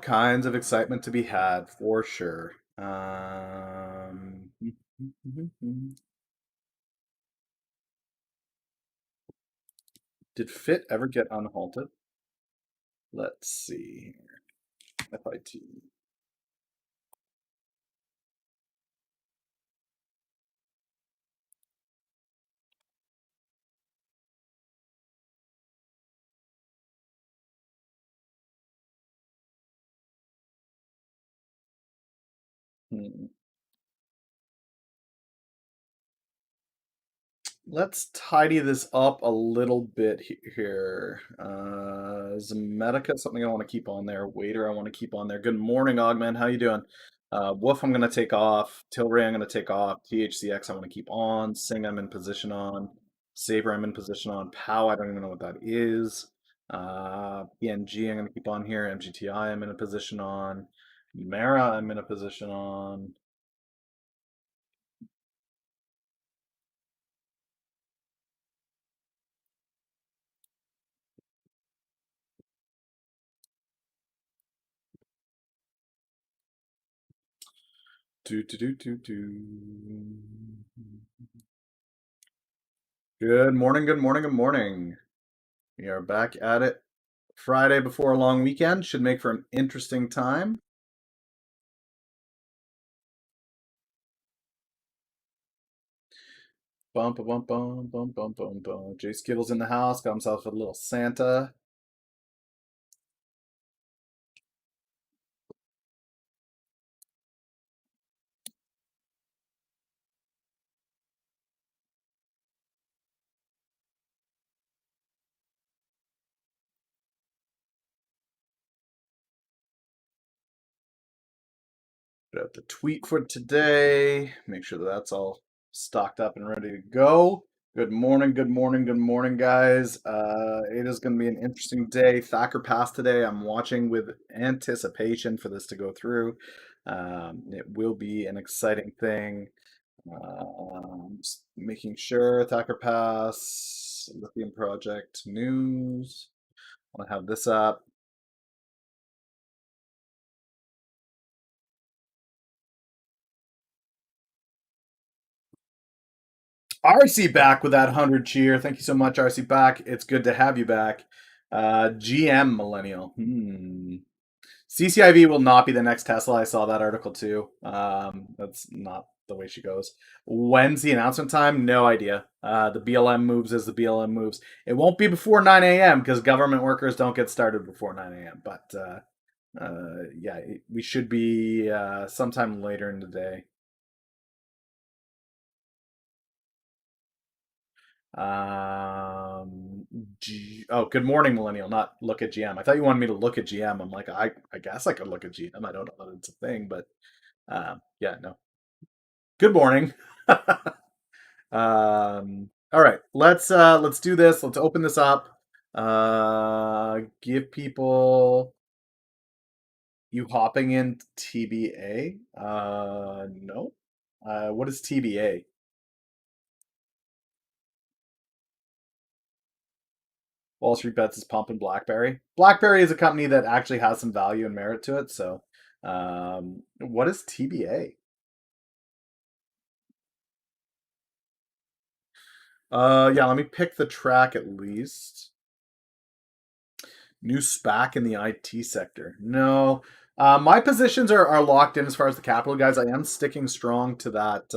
kinds of excitement to be had for sure. Did Fit ever get unhalted? Let's see here. FIT. Let's tidy this up a little bit here. Zomedica, something I want to keep on there. Waiter, I want to keep on there. Good morning, Augment. How you doing? Wolf, I'm going to take off. Tilray, I'm going to take off. THCX, I want to keep on. Sing, I'm in position on. Saber, I'm in position on. POW, I don't even know what that is. PNG, I'm going to keep on here. MGTI, I'm in a position on. Mara, I'm in a position on. Good morning, good morning, good morning. We are back at it. Friday before a long weekend should make for an interesting time. Bump, bump, bump, bump, bump, bump, bump. Jay Skittles in the house, got himself a little Santa. Put out the tweet for today. Make sure that that's all stocked up and ready to go. Good morning, good morning, good morning, guys. It is going to be an interesting day. Thacker passed today. I'm watching with anticipation for this to go through. It will be an exciting thing. Just making sure Thacker pass, Lithium Project news. I want to have this up. RC back with that 100 cheer. Thank you so much, RC back. It's good to have you back. GM Millennial. CCIV will not be the next Tesla. I saw that article too. That's not the way she goes. When's the announcement time? No idea. The BLM moves as the BLM moves. It won't be before 9 a.m. because government workers don't get started before 9 a.m. But yeah, we should be sometime later in the day. Good morning, Millennial. Not look at GM. I thought you wanted me to look at GM. I'm like, I guess I could look at GM. I don't know that it's a thing, but yeah, no. Good morning. All right, let's do this. Let's open this up. Give people you hopping in TBA. No. What is TBA? Wall Street Bets is pumping BlackBerry. BlackBerry is a company that actually has some value and merit to it. So, what is TBA? Yeah, let me pick the track at least. New SPAC in the IT sector. No, my positions are locked in as far as the capital guys. I am sticking strong to that.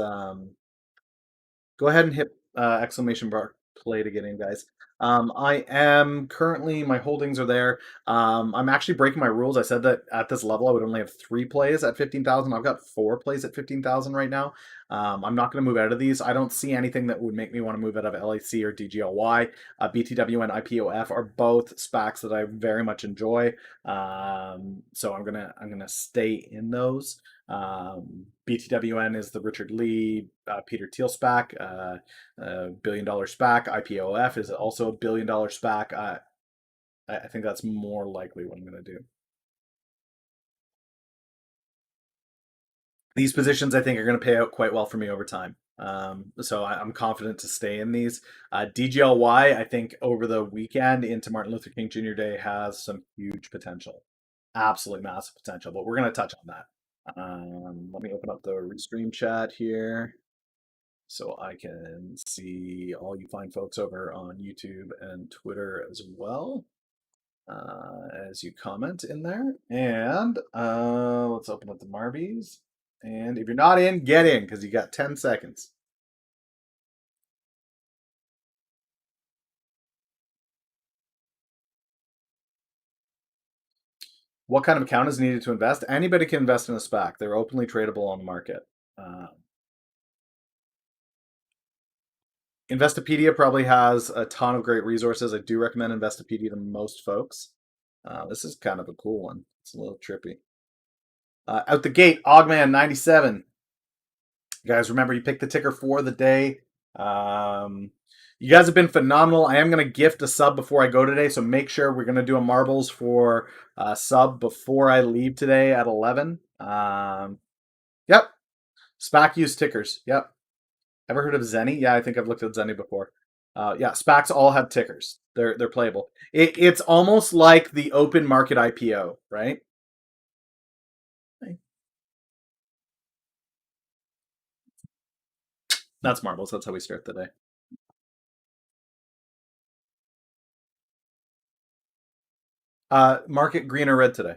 Go ahead and hit exclamation bar play to get in, guys. I am currently, my holdings are there. I'm actually breaking my rules. I said that at this level I would only have 3 plays at 15,000. I've got 4 plays at 15,000 right now. I'm not going to move out of these. I don't see anything that would make me want to move out of LAC or DGLY. BTW and IPOF are both SPACs that I very much enjoy. So I'm gonna stay in those. BTWN is the Richard Lee, Peter Thiel SPAC, $1 billion SPAC. IPOF is also a $1 billion SPAC. I think that's more likely what I'm going to do. These positions, I think, are going to pay out quite well for me over time. So I'm confident to stay in these. DGLY, I think, over the weekend into Martin Luther King Jr. Day has some huge potential. absolutely massive potential, but we're going to touch on that. Let me open up the Restream chat here so I can see all you fine folks over on YouTube and Twitter as well, as you comment in there. And let's open up the Marbies. And if you're not in, get in because you got 10 seconds. What kind of account is needed to invest? Anybody can invest in a SPAC. They're openly tradable on the market. Investopedia probably has a ton of great resources. I do recommend Investopedia to most folks. This is kind of a cool one. It's a little trippy. Out the gate, Ogman97. Guys, remember, you pick the ticker for the day. You guys have been phenomenal. I am going to gift a sub before I go today, so make sure we're going to do a marbles for sub before I leave today at 11. Yep. SPAC use tickers. Yep. Ever heard of Zenny? Yeah, I think I've looked at Zenny before. Yeah, SPACs all have tickers. They're playable. It's almost like the open market IPO, right? That's marbles. That's how we start the day. Market green or red today?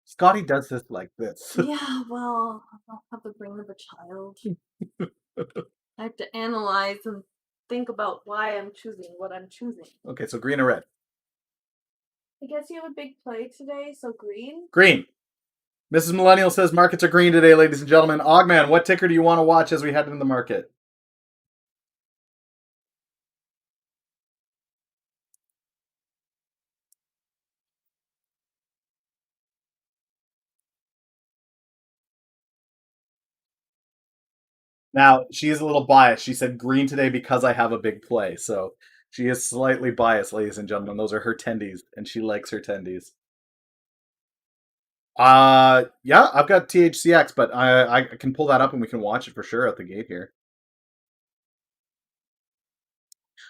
Scotty does this like this. Yeah, well, I'll have the brain of a child. I have to analyze and think about why I'm choosing what I'm choosing. Okay, so green or red? I guess you have a big play today, so green? Green. Mrs. Millennial says markets are green today, ladies and gentlemen. Ogman, what ticker do you want to watch as we head into the market? Now, she is a little biased. She said green today because I have a big play. So she is slightly biased, ladies and gentlemen. Those are her tendies, and she likes her tendies. Yeah, I've got THCX, but I can pull that up and we can watch it for sure at the gate here.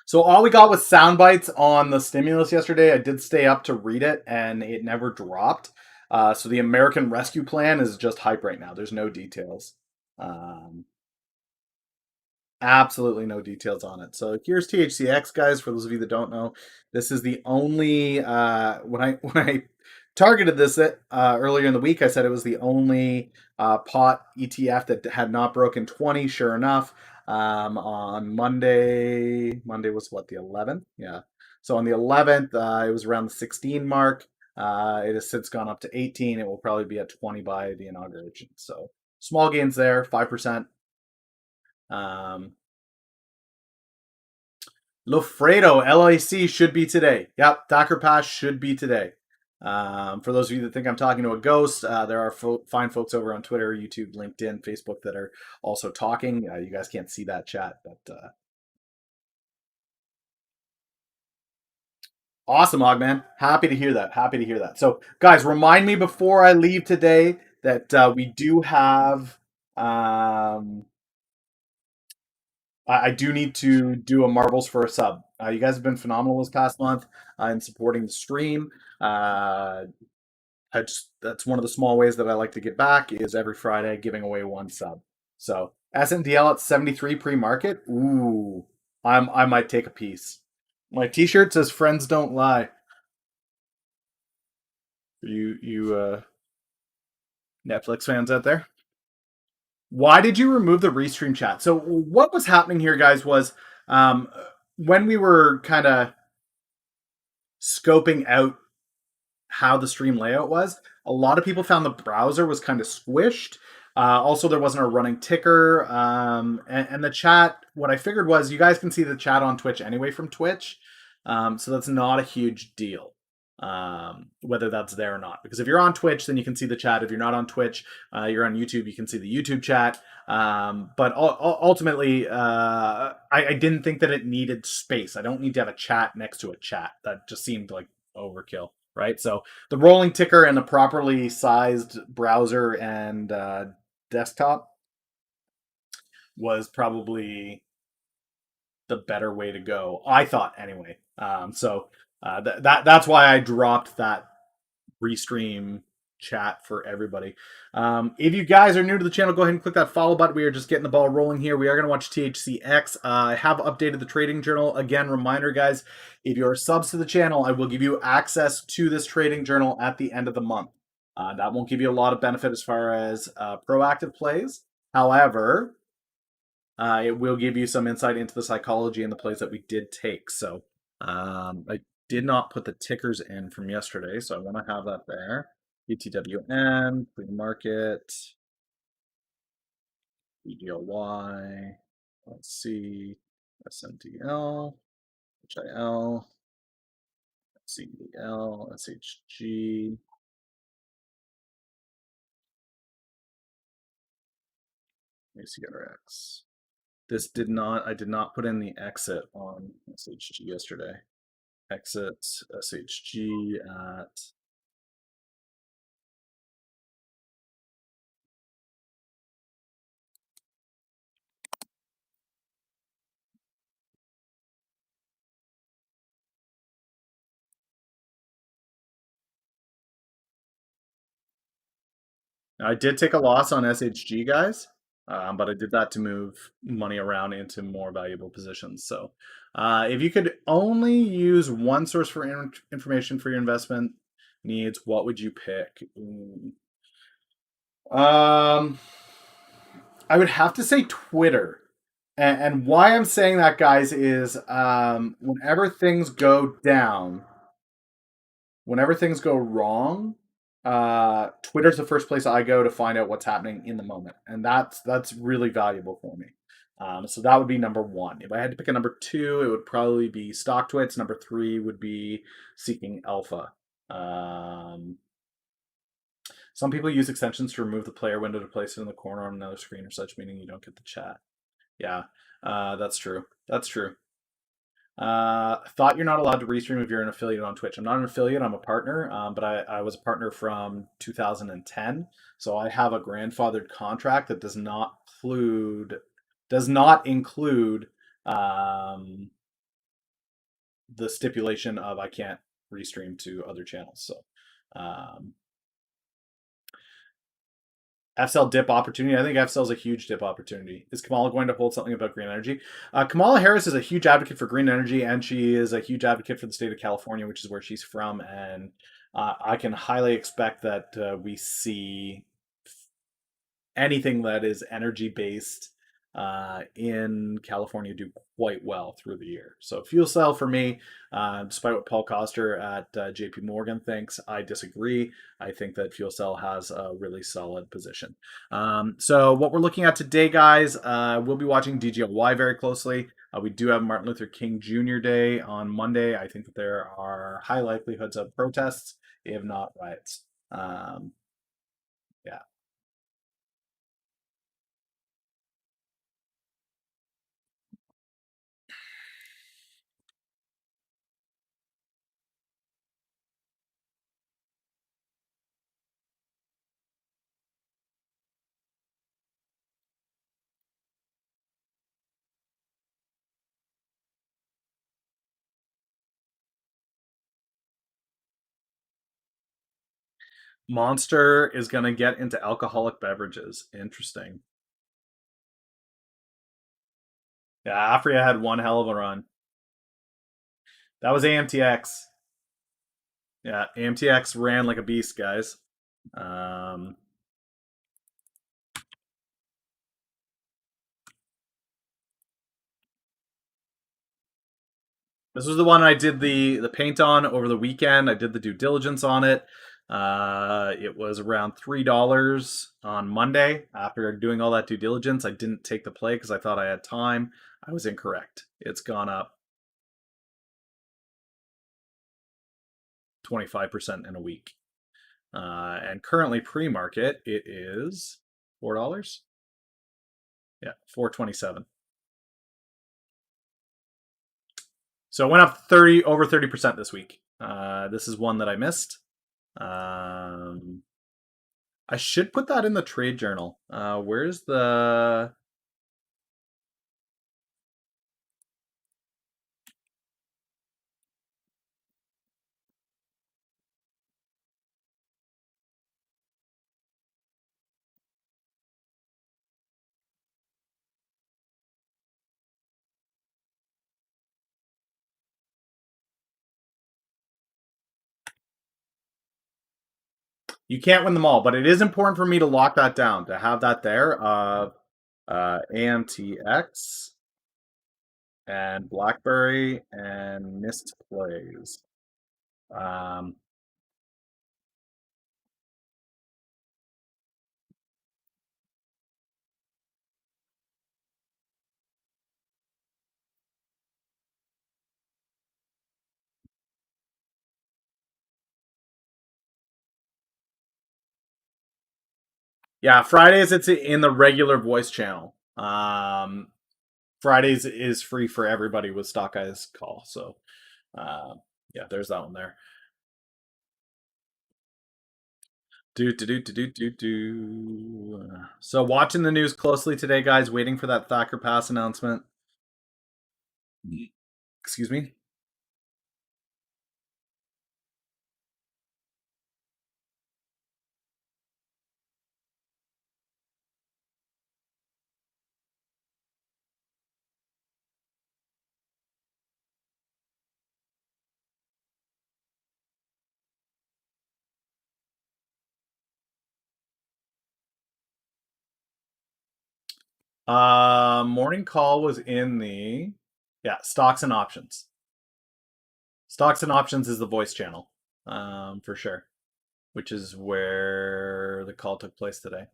So all we got was sound bites on the stimulus yesterday. I did stay up to read it, and it never dropped. So the American Rescue Plan is just hype right now. There's no details. Absolutely no details on it. So here's THCX, guys. For those of you that don't know, this is the only when I targeted this earlier in the week, I said it was the only pot ETF that had not broken 20. Sure enough, on Monday was what, the 11th? Yeah. So on the 11th, it was around the 16 mark. It has since gone up to 18. It will probably be at 20 by the inauguration. So small gains there, 5%. Lofredo LAC should be today. Yep, Docker Pass should be today. For those of you that think I'm talking to a ghost, there are fine folks over on Twitter, YouTube, LinkedIn, Facebook that are also talking. You guys can't see that chat, but awesome, Ogman. Happy to hear that. Happy to hear that. So, guys, remind me before I leave today that we do have. I do need to do a marbles for a sub. You guys have been phenomenal this past month in supporting the stream. That's one of the small ways that I like to get back is every Friday giving away one sub. So SNDL at 73 pre-market. Ooh, I might take a piece. My T-shirt says "Friends don't lie." You Netflix fans out there. Why did you remove the restream chat? So what was happening here, guys, was when we were kind of scoping out how the stream layout was, a lot of people found the browser was kind of squished. Also, there wasn't a running ticker. And the chat, what I figured was you guys can see the chat on Twitch anyway from Twitch. So that's not a huge deal, whether that's there or not. Because if you're on Twitch, then you can see the chat. If you're not on Twitch, you're on YouTube, you can see the YouTube chat. But ultimately, I didn't think that it needed space. I don't need to have a chat next to a chat. That just seemed like overkill. Right, so the rolling ticker and a properly sized browser and desktop was probably the better way to go. I thought anyway. That's why I dropped that Restream chat for everybody. If you guys are new to the channel, go ahead and click that follow button. We are just getting the ball rolling here. We are going to watch THCX. I have updated the trading journal. Again, reminder, guys, if you're subs to the channel, I will give you access to this trading journal at the end of the month. That won't give you a lot of benefit as far as proactive plays. However, it will give you some insight into the psychology and the plays that we did take. So I did not put the tickers in from yesterday, so I want to have that there. BTWN, pre-market, DGLY, let's see, SNDL, HIL, CDL, SHG, ACRX. I did not put in the exit on SHG yesterday. Exit SHG at I did take a loss on SHG, guys, but I did that to move money around into more valuable positions. So if you could only use one source for information for your investment needs, what would you pick? I would have to say Twitter. And why I'm saying that, guys, is whenever things go down, whenever things go wrong, Twitter's the first place I go to find out what's happening in the moment, and that's really valuable for me. So that would be number one. If I had to pick a number two, it would probably be StockTwits. Number three would be Seeking Alpha. Some people use extensions to remove the player window to place it in the corner on another screen or such, meaning you don't get the chat. Yeah, that's true. That's true. Thought you're not allowed to restream if you're an affiliate on Twitch. I'm not an affiliate, I'm a partner, but I was a partner from 2010. So I have a grandfathered contract that does not include the stipulation of I can't restream to other channels. So FSL dip opportunity. I think FSL is a huge dip opportunity. Is Kamala going to hold something about green energy? Kamala Harris is a huge advocate for green energy, and she is a huge advocate for the state of California, which is where she's from. And I can highly expect that we see anything that is energy based in California do quite well through the year. So fuel cell for me, despite what Paul Coster at JP Morgan thinks, I disagree. I think that fuel cell has a really solid position. So what we're looking at today, guys, we'll be watching DGLY very closely. We do have Martin Luther King Jr. Day on Monday. I think that there are high likelihoods of protests, if not riots. Yeah. Monster is going to get into alcoholic beverages. Interesting. Yeah, Afria had one hell of a run. That was AMTX. Yeah, AMTX ran like a beast, guys. This was the one I did the paint on over the weekend. I did the due diligence on it. It was around $3 on Monday. After doing all that due diligence, I didn't take the play because I thought I had time. I was incorrect. It's gone up 25% in a week. And currently pre-market, it is $4. Yeah, $4.27. So it went up over 30% this week. This is one that I missed. I should put that in the trade journal. Where's the You can't win them all, but it is important for me to lock that down, to have that there. Amtx and BlackBerry and missed plays. Um, yeah, Fridays it's in the regular voice channel. Fridays is free for everybody with Stock Eyes Call. So, yeah, there's that one there. So watching the news closely today, guys. Waiting for that Thacker Pass announcement. Excuse me. Morning call was in the stocks and options. Stocks and options is the voice channel, for sure, which is where the call took place today.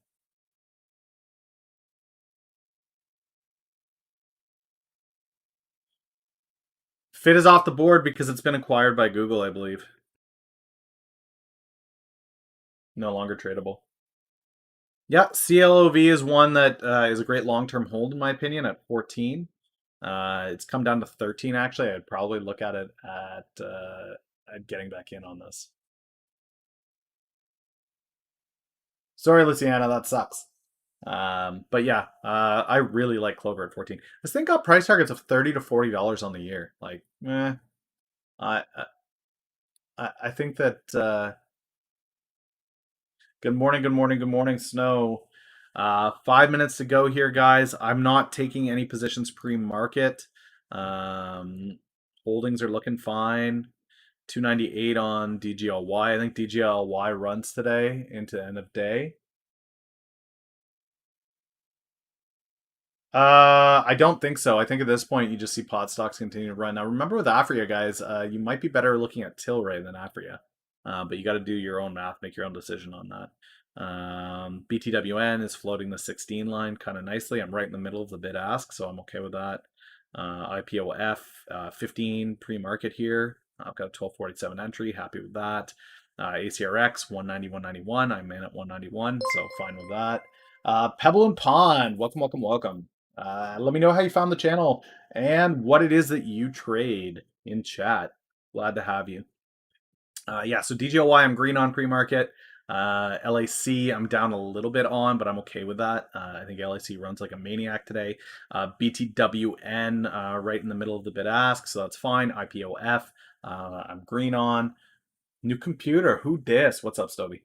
Fit is off the board because it's been acquired by Google, I believe. No longer tradable. Yeah, CLOV is one that is a great long-term hold in my opinion at 14. It's come down to 13 actually. I'd probably look at it at getting back in on this. Sorry, Luciana, that sucks. But yeah, I really like Clover at 14. This thing got price targets of $30 to $40 on the year. Like, I I think that. Good morning, good morning, good morning, Snow. 5 minutes to go here, guys. I'm not taking any positions pre-market. Holdings are looking fine. 298 on DGLY. I think DGLY runs today into end of day. I don't think so. I think at this point you just see pod stocks continue to run. Now remember with Afria, guys, you might be better looking at Tilray than Afria. But you got to do your own math, make your own decision on that. BTWN is floating the 16 line kind of nicely. I'm right in the middle of the bid ask, so I'm okay with that. IPOF 15 pre-market here. I've got a 1247 entry, happy with that. ACRX 190, 191. I'm in at 191, so fine with that. Pebble and Pond, welcome, welcome, welcome. Let me know how you found the channel and what it is that you trade in chat. Glad to have you. Yeah, so DGLY I'm green on pre-market. LAC I'm down a little bit on, but I'm okay with that. I think LAC runs like a maniac today. BTWN right in the middle of the bid ask, so that's fine. IPOF I'm green on. New computer, who dis? What's up, Stoby?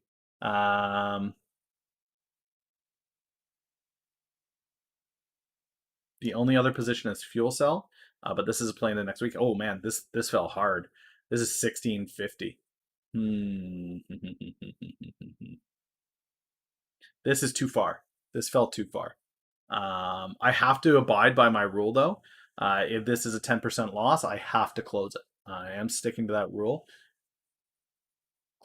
The only other position is fuel cell, but this is playing the next week. Oh man, this fell hard. This is 1650. This is too far. This fell too far. I have to abide by my rule though. If this is a 10% loss, I have to close it. I am sticking to that rule.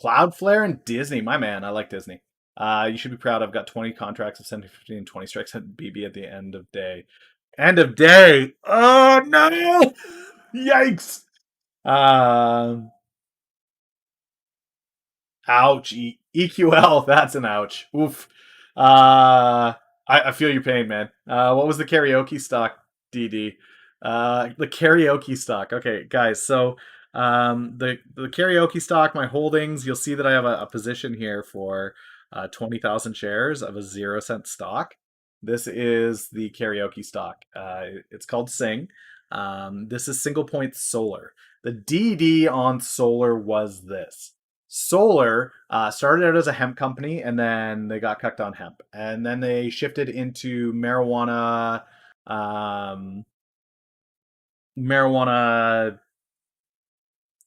Cloudflare and Disney, my man. I like Disney. You should be proud. I've got 20 contracts of 70, and 20 strikes at BB at the end of day. End of day. Oh no! Yikes! Ouch. EQL. That's an ouch. Oof. I feel your pain, man. What was the karaoke stock, DD? The karaoke stock. Okay, guys. So the karaoke stock, my holdings. You'll see that I have a position here for 20,000 shares of a 0 cent stock. This is the karaoke stock. It's called Sing. This is single point solar. The DD on solar was this. Solar started out as a hemp company, and then they got cucked on hemp, and then they shifted into marijuana, marijuana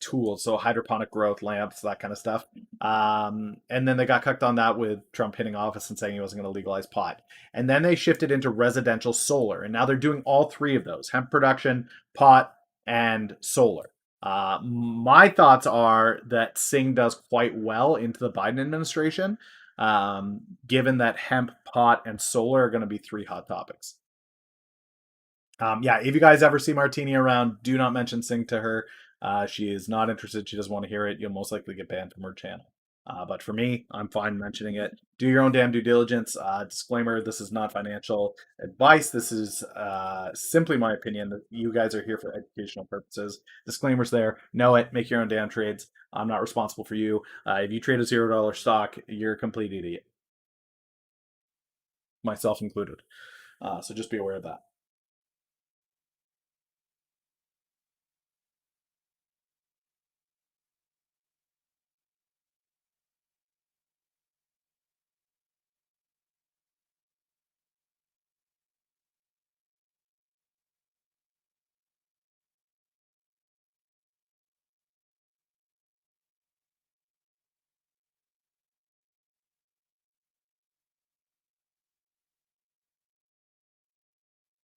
tools, so hydroponic growth, lamps, that kind of stuff. And then they got cooked on that with Trump hitting office and saying he wasn't going to legalize pot. And then they shifted into residential solar, and now they're doing all three of those: hemp production, pot, and solar. My thoughts are that Singh does quite well into the Biden administration, given that hemp, pot, and solar are going to be three hot topics. Yeah, if you guys ever see Martini around, do not mention Sing to her. She is not interested. She doesn't want to hear it. You'll most likely get banned from her channel. But for me, I'm fine mentioning it. Do your own damn due diligence. Disclaimer, this is not financial advice. This is simply my opinion. You guys are here for educational purposes. Disclaimer's there. Know it. Make your own damn trades. I'm not responsible for you. If you trade a $0 stock, you're a complete idiot. Myself included. So just be aware of that.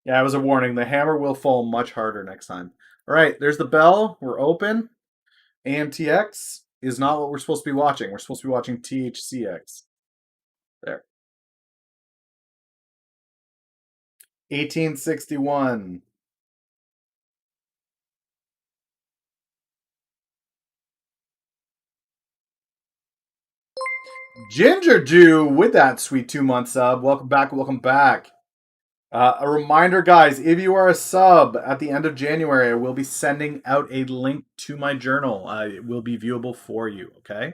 Yeah, it was a warning. The hammer will fall much harder next time. All right, there's the bell. We're open. Amtx is not what we're supposed to be watching. We're supposed to be watching THCX. There. 1861. Ginger Jew with that sweet 2 month sub. Welcome back. Welcome back. A reminder, guys, if you are a sub at the end of January, I will be sending out a link to my journal. It will be viewable for you, okay?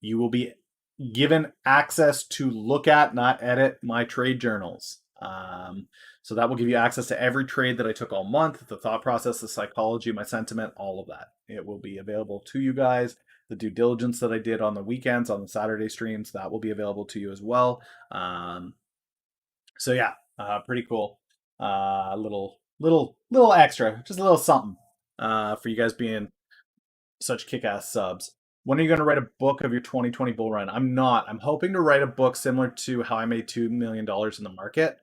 You will be given access to look at, not edit, my trade journals. So that will give you access to every trade that I took all month, the thought process, the psychology, my sentiment, all of that. It will be available to you guys. The due diligence that I did on the weekends, on the Saturday streams, that will be available to you as well. So yeah, pretty cool. Little extra, just a little something for you guys being such kick-ass subs. When are you going to write a book of your 2020 bull run? I'm not. I'm hoping to write a book similar to how I made $2 million in the market.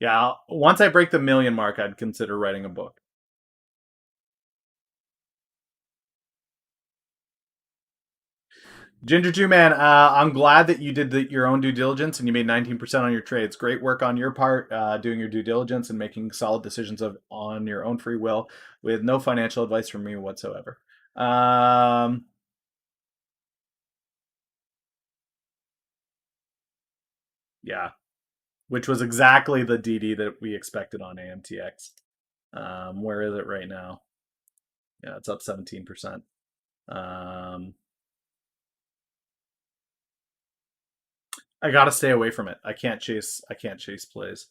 Yeah, once I break the million mark, I'd consider writing a book. Ginger Jew Man, I'm glad that you did your own due diligence and you made 19% on your trades. Great work on your part, doing your due diligence and making solid decisions on your own free will with no financial advice from me whatsoever. Yeah, which was exactly the DD that we expected on AMTX. Where is it right now? Yeah, it's up 17%. I gotta stay away from it. I can't chase. I can't chase plays.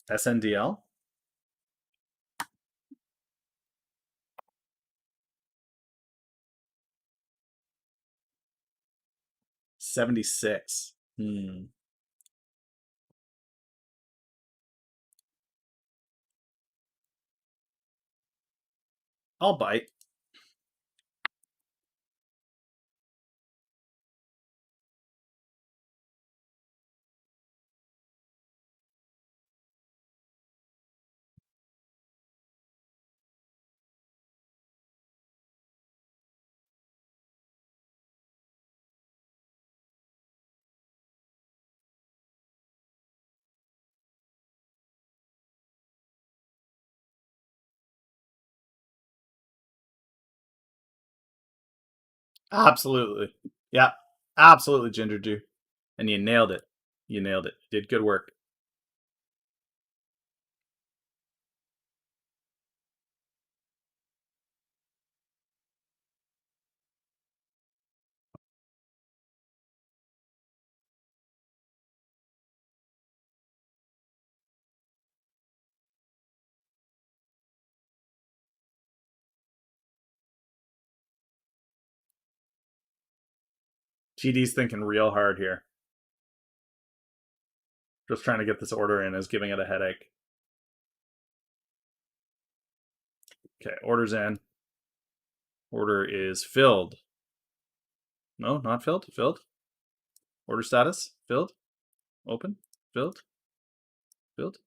SNDL 76. I'll bite. Absolutely. Yeah, absolutely, Ginger Jew. And you nailed it. You nailed it. You did good work. TD's thinking real hard here. Just trying to get this order in is giving it a headache. Okay, order's in. Order is filled. No, not filled. Filled. Order status. Filled. Open. Filled. Filled.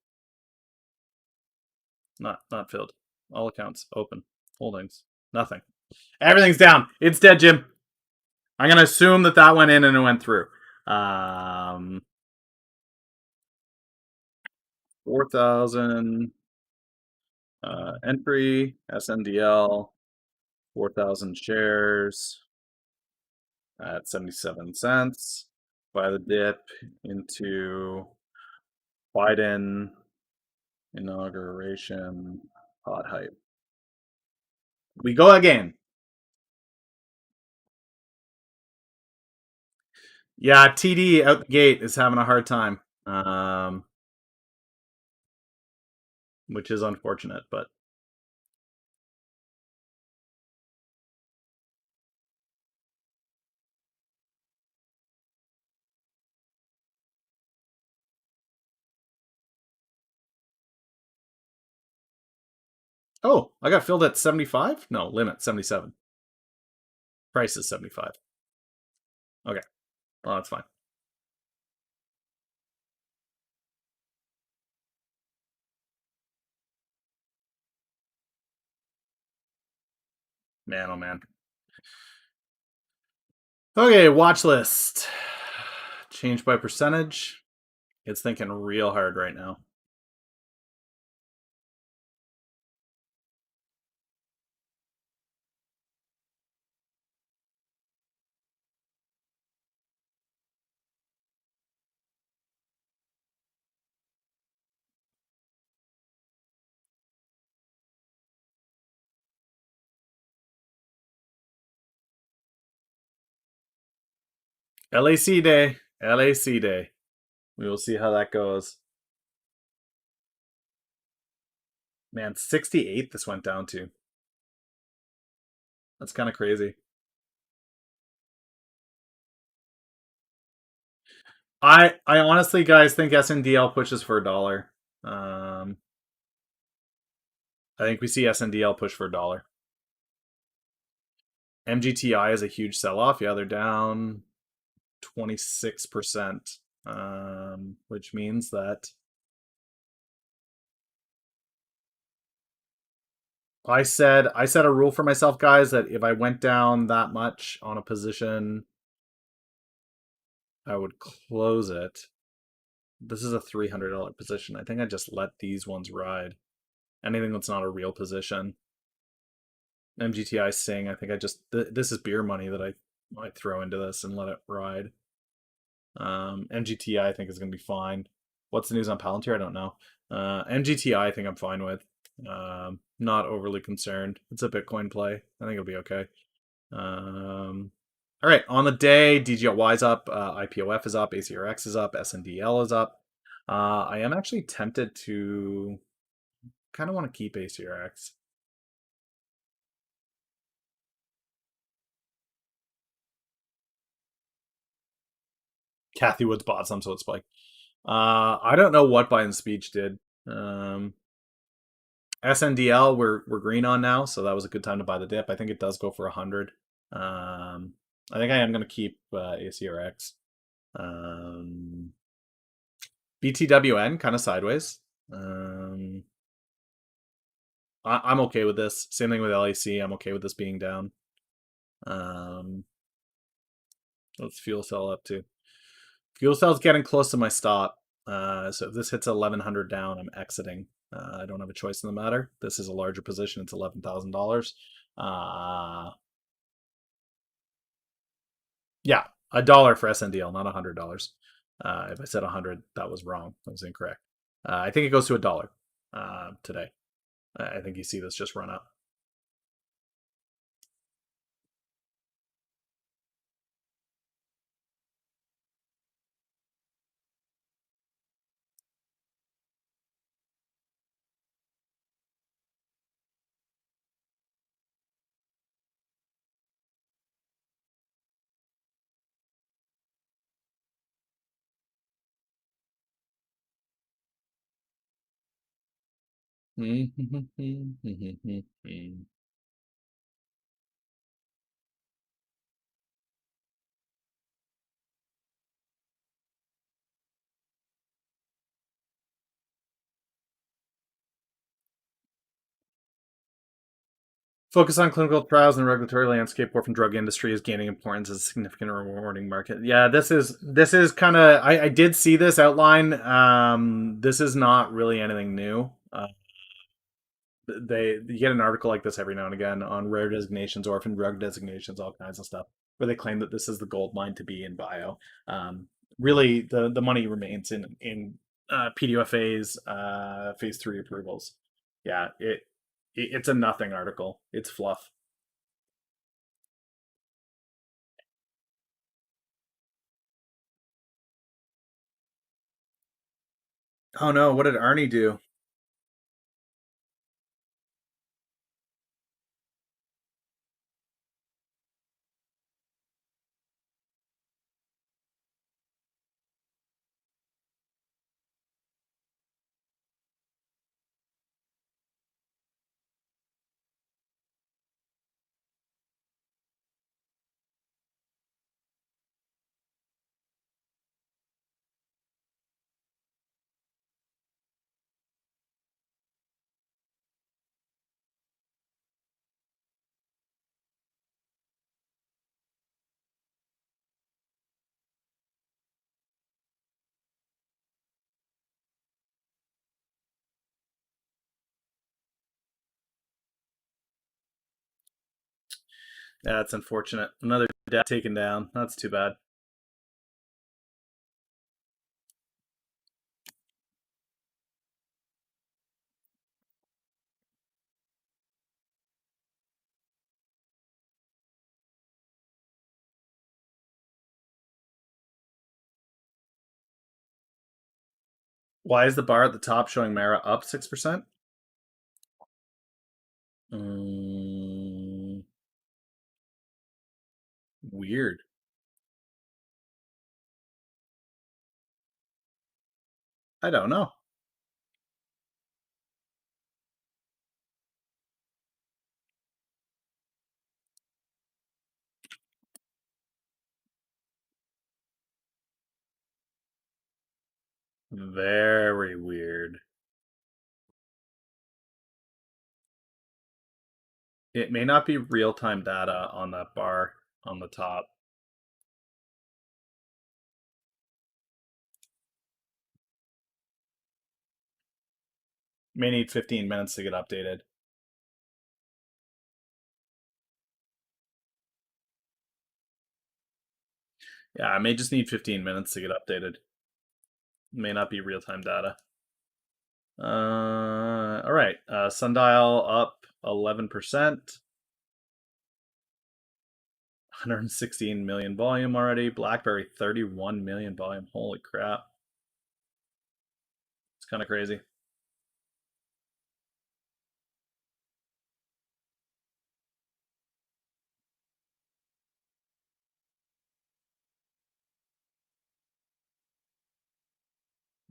Not filled. All accounts. Open. Holdings. Nothing. Everything's down. It's dead, Jim. I'm going to assume that that went in and it went through. 4,000 entry, SNDL, 4,000 shares at 77 cents. Buy the dip into Biden inauguration hot hype. We go again. Yeah, TD out the gate is having a hard time, which is unfortunate, but oh, I got filled at 75? No, limit 77. Price is 75. Okay. Well, that's fine. Man, oh man. Okay, watch list. Change by percentage. It's thinking real hard right now. LAC day. LAC day. We will see how that goes. Man, 68 this went down to. That's kind of crazy. I honestly, guys, think SNDL pushes for $1. I think we see SNDL push for $1. MGTI is a huge sell-off. Yeah, they're down 26%, which means that I set a rule for myself, guys, that if I went down that much on a position, I would close it. This is a $300 position. I think I just let these ones ride. Anything that's not a real position. MGTI Sing, I think I just this is beer money that I throw into this and let it ride. MGTI I think is going to be fine. What's the news on Palantir? I don't know. MGTI I think I'm fine with. Not overly concerned. It's a Bitcoin play. I think it'll be okay. All right, on the day, DGLY is up, IPOF is up, ACRX is up, SNDL is up. I am actually tempted to kind of want to keep ACRX. Kathy Woods bought some, so it's like, I don't know what Biden's speech did. SNDL we're green on now, so that was a good time to buy the dip. I think it does go for 100. I think I am going to keep ACRX. BTWN kind of sideways. I'm okay with this. Same thing with LAC. I'm okay with this being down. Let's fuel cell up too. Fuel cell's getting close to my stop. So if this hits 1100 down, I'm exiting. I don't have a choice in the matter. This is a larger position. It's $11,000. Yeah, $1 for SNDL, not $100. If I said 100, that was wrong. That was incorrect. I think it goes to $1 today. I think you see this just run up. Focus on clinical trials and regulatory landscape. Orphan drug industry is gaining importance as a significant and rewarding market. Yeah, this is kind of. I did see this outline. This is not really anything new. They you get an article like this every now and again on rare designations, orphan drug designations, all kinds of stuff, where they claim that this is the gold mine to be in bio. Really, the money remains in PDUFA's phase 3 approvals. Yeah, it's a nothing article. It's fluff. Oh no, what did Arnie do? That's unfortunate. Another dad taken down. That's too bad. Why is the bar at the top showing Mara up 6%? Mm, weird. I don't know. Very weird. It may not be real time data on that bar on the top. May need 15 minutes to get updated. Yeah, I may just need 15 minutes to get updated. May not be real time data. All right. Sundial up 11%. 116 million volume already. BlackBerry 31 million volume. Holy crap. It's kind of crazy.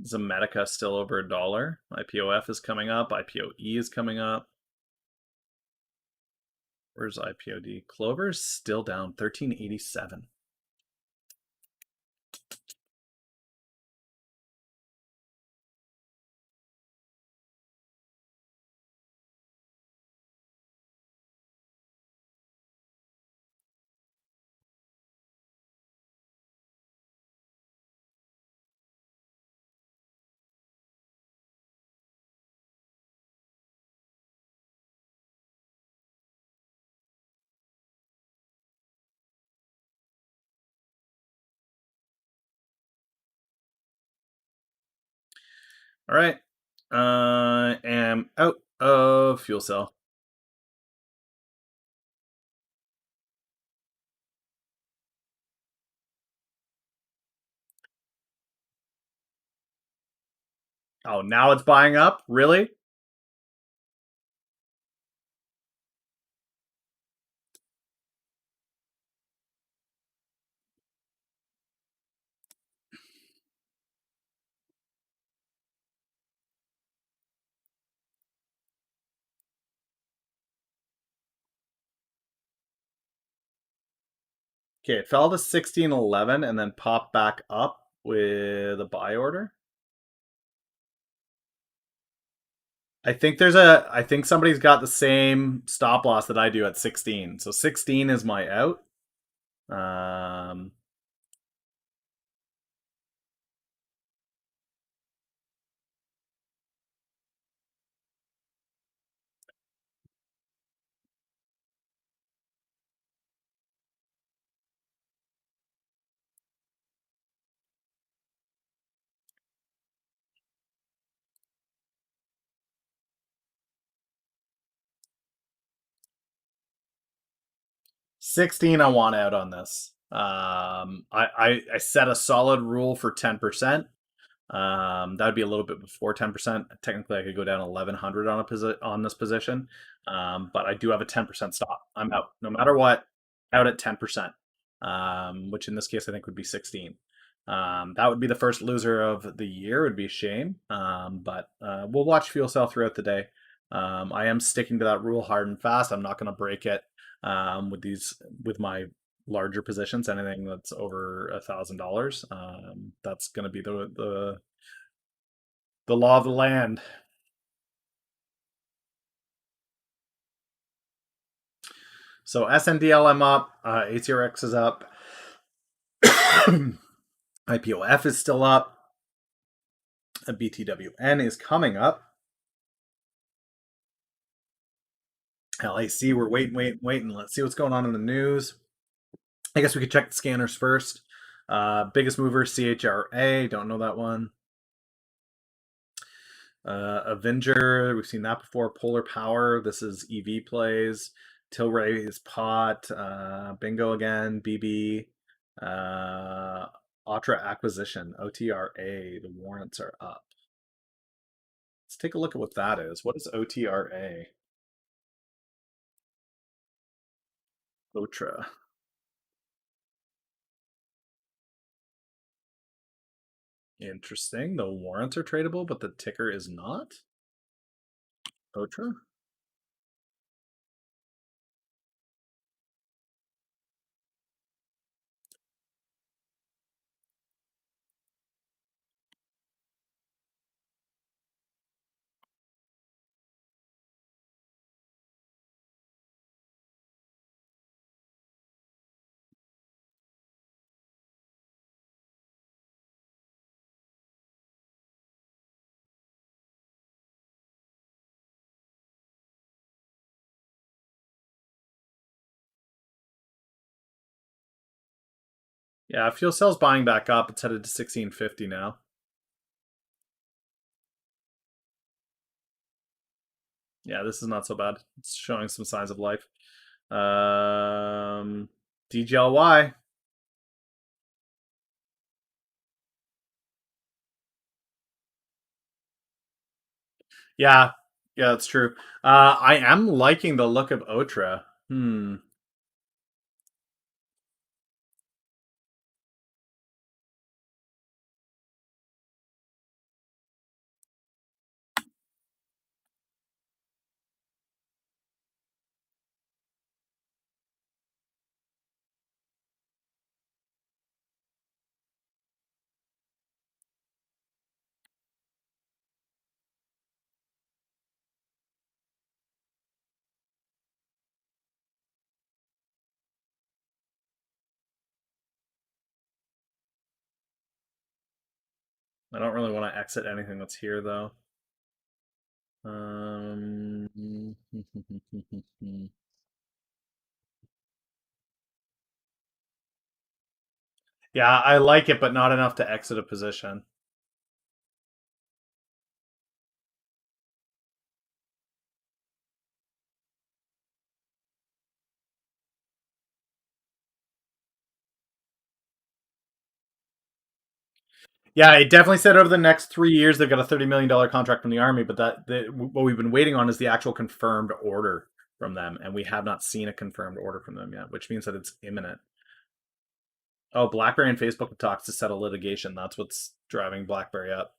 Zomedica still over $1. IPOF is coming up. IPOE is coming up. Where's IPOD? Clover's still down 1387. All right. I am out of fuel cell. Oh, now it's buying up? Really? Okay, it fell to 16.11 and then popped back up with a buy order. I think somebody's got the same stop loss that I do at 16. So 16 is my out. 16 I want out on this. I set a solid rule for 10%. That would be a little bit before 10%. Technically, I could go down 1100 on this position, but I do have a 10% stop. I'm out no matter what, out at 10%, which in this case I think would be 16. That would be the first loser of the year. It would be a shame, but we'll watch fuel cell throughout the day. I am sticking to that rule hard and fast. I'm not going to break it with my larger positions. Anything that's over $1,000, that's going to be the law of the land. So SNDL I'm up, ACRX is up, IPOF is still up, BTWN is coming up. LAC, we're waiting. Let's see what's going on in the news. I guess we could check the scanners first. Biggest mover, CHRA. Don't know that one. Avenger, we've seen that before. Polar Power, this is EV plays. Tilray is pot. Bingo again. BB. Otra Acquisition, OTRA. The warrants are up. Let's take a look at what that is. What is OTRA? Otra. Interesting. The warrants are tradable, but the ticker is not. Otra? Yeah, fuel cell's buying back up. It's headed to 1650 now. Yeah, this is not so bad. It's showing some signs of life. DGLY. Yeah, yeah, that's true. I am liking the look of Otra. I don't really want to exit anything that's here though. Yeah, I like it, but not enough to exit a position. Yeah, it definitely said over the next 3 years they've got a $30 million contract from the Army, but what we've been waiting on is the actual confirmed order from them, and we have not seen a confirmed order from them yet, which means that it's imminent. Oh, BlackBerry and Facebook have talks to settle litigation. That's what's driving BlackBerry up.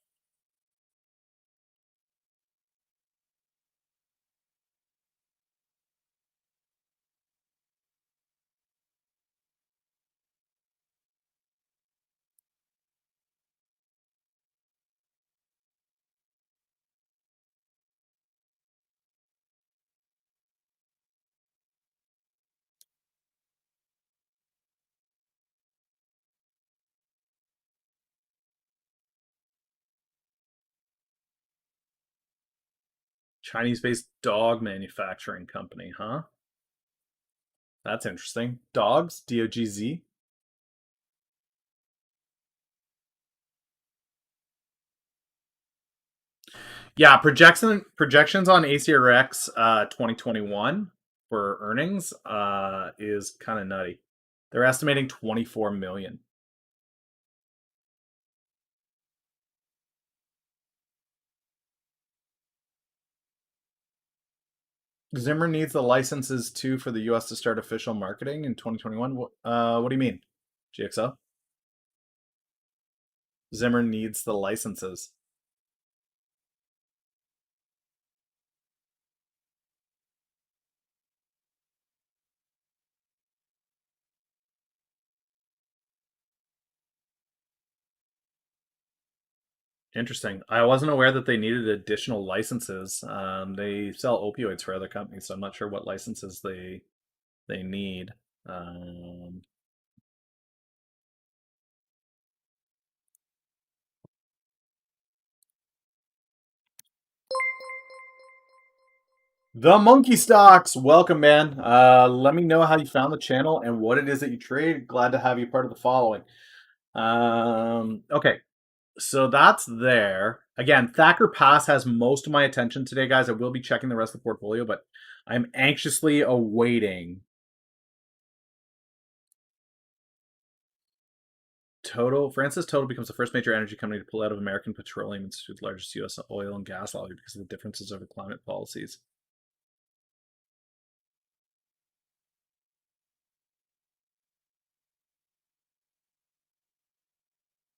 Chinese-based dog manufacturing company, huh? That's interesting. Dogs, DOGZ. Yeah, projections on ACRX 2021 for earnings is kind of nutty. They're estimating 24 million. Zimmer needs the licenses too for the US to start official marketing in 2021. What do you mean, GXO? Zimmer needs the licenses. Interesting. I wasn't aware that they needed additional licenses. They sell opioids for other companies, so I'm not sure what licenses they need. Um, the Monkey Stocks, welcome, man. Let me know how you found the channel and what it is that you trade. Glad to have you part of the following. Okay, so that's there. Again, Thacker Pass has most of my attention today, guys. I will be checking the rest of the portfolio, but I'm anxiously awaiting Total. Francis Total becomes the first major energy company to pull out of American Petroleum Institute, the largest U.S. oil and gas lobby, because of the differences over climate policies.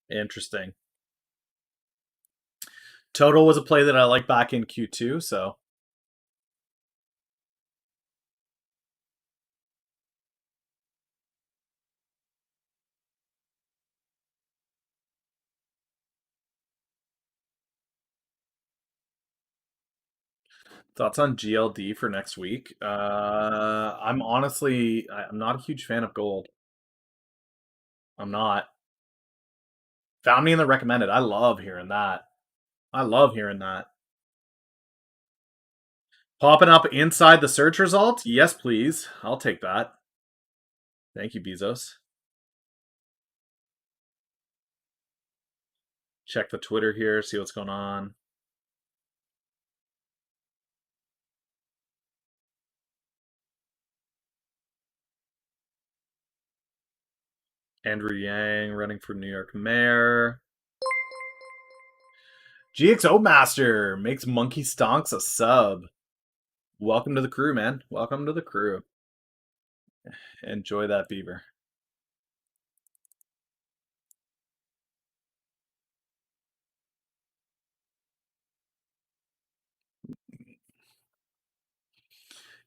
Interesting. Total was a play that I liked back in Q2, so thoughts on GLD for next week? I'm not a huge fan of gold. I'm not. Found me in the recommended. I love hearing that. I love hearing that. Popping up inside the search results? Yes, please. I'll take that. Thank you, Bezos. Check the Twitter here, see what's going on. Andrew Yang running for New York mayor. GXO Master makes Monkey Stonks a sub. Welcome to the crew, man. Welcome to the crew. Enjoy that beaver.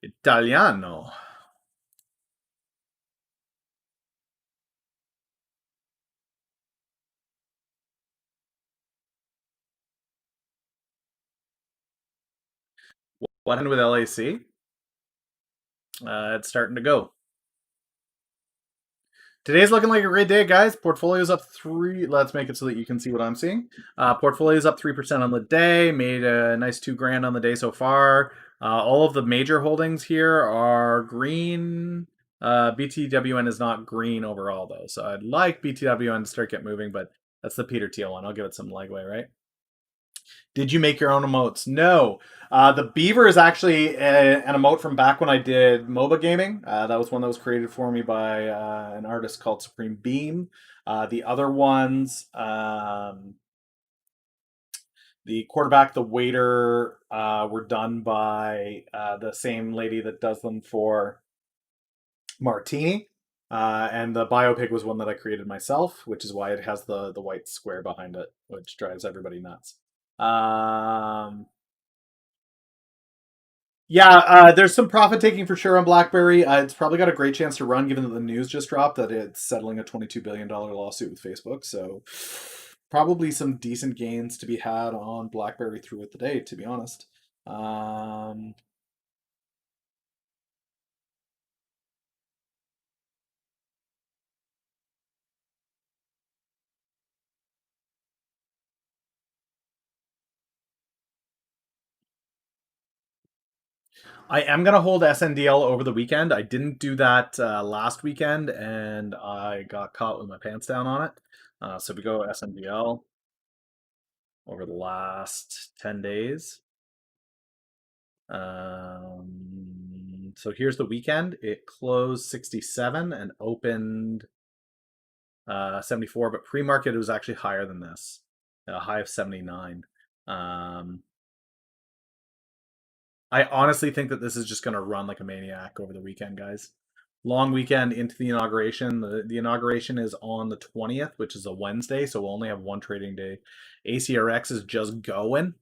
Italiano. What happened with LAC? It's starting to go. Today's looking like a great day, guys. Portfolio's up 3. Let's make it so that you can see what I'm seeing. Portfolio's up 3% on the day. Made a nice $2,000 on the day so far. All of the major holdings here are green. BTWN is not green overall, though. So I'd like BTWN to start get moving, but that's the Peter Thiel one. I'll give it some legway, right? Did you make your own emotes? No. The beaver is actually an emote from back when I did MOBA gaming. That was one that was created for me by an artist called Supreme Beam. The other ones, the quarterback, the waiter, were done by the same lady that does them for Martini. And the biopig was one that I created myself, which is why it has the white square behind it, which drives everybody nuts. Yeah, there's some profit taking for sure on BlackBerry. It's probably got a great chance to run, given that the news just dropped that it's settling a $22 billion lawsuit with Facebook. So probably some decent gains to be had on BlackBerry through it today, to be honest. I am gonna hold SNDL over the weekend. I didn't do that last weekend, and I got caught with my pants down on it. So we go SNDL over the last 10 days. So here's the weekend. It closed 67 and opened 74, but pre-market it was actually higher than this, a high of 79. I honestly think that this is just going to run like a maniac over the weekend, guys. Long weekend into the inauguration. The inauguration is on the 20th, which is a Wednesday, so we'll only have one trading day. ACRX is just going.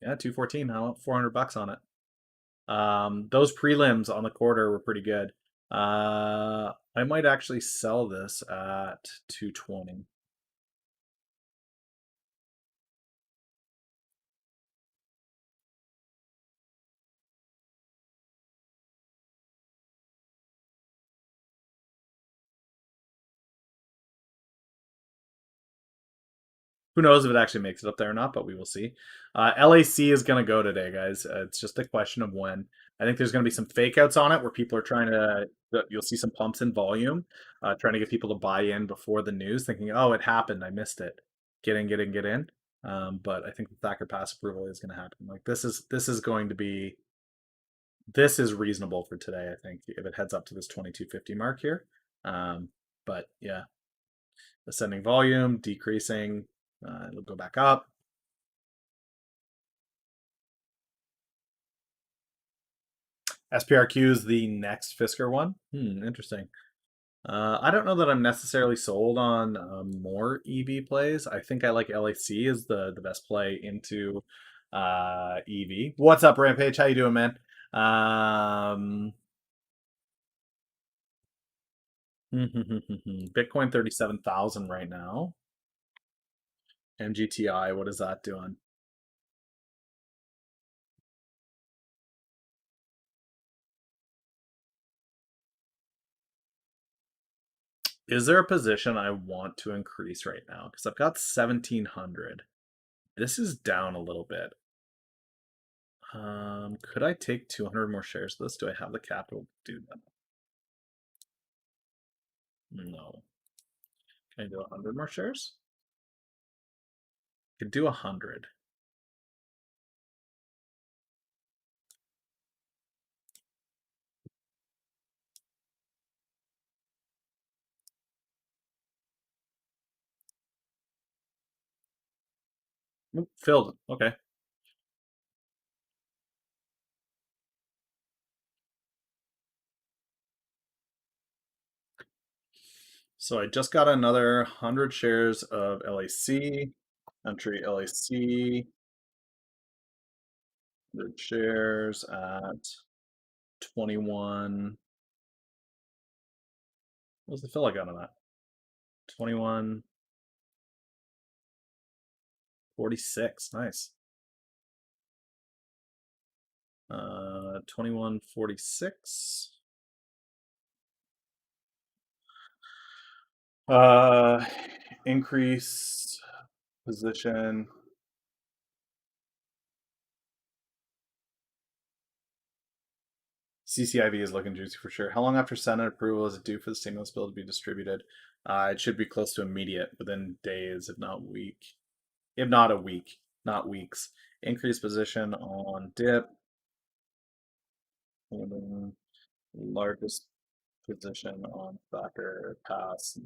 Yeah, 214. How $400 on it. Those prelims on the quarter were pretty good. I might actually sell this at 220. Who knows if it actually makes it up there or not, but we will see. LAC is going to go today, guys. It's just a question of when. I think there's going to be some fake outs on it where people are trying to, you'll see some pumps in volume, trying to get people to buy in before the news, thinking, oh, it happened. I missed it. Get in, get in, get in. But I think the Thacker pass approval is going to happen. Like this is going to be, this is reasonable for today, I think, if it heads up to this 2250 mark here. But yeah, ascending volume, decreasing, it'll go back up. SPRQ is the next Fisker one. Interesting. I don't know that I'm necessarily sold on more EV plays. I think I like LAC as the best play into EV. What's up, Rampage? How you doing, man? Bitcoin 37,000 right now. MGTI, what is that doing? Is there a position I want to increase right now? Because I've got 1,700. This is down a little bit. Could I take 200 more shares of this? Do I have the capital to do that? No. Can I do 100 more shares? I could do 100. Nope, filled. Okay. So I just got another 100 shares of LAC. Entry LAC. 100 shares at 21. What was the fill I got on that? 21.46. Nice. 21.46. Increase position. CCIV is looking juicy for sure. How long after Senate approval is it due for the stimulus bill to be distributed? It should be close to immediate, within days, if not week. If not a week, not weeks. Increase position on dip. Largest position on Thacker pass.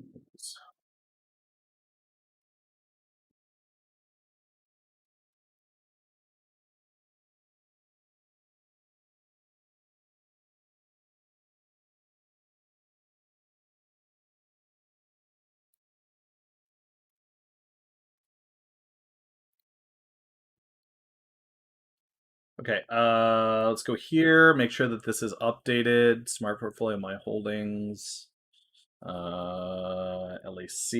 Okay, let's go here. Make sure that this is updated. Smart portfolio, my holdings. LAC.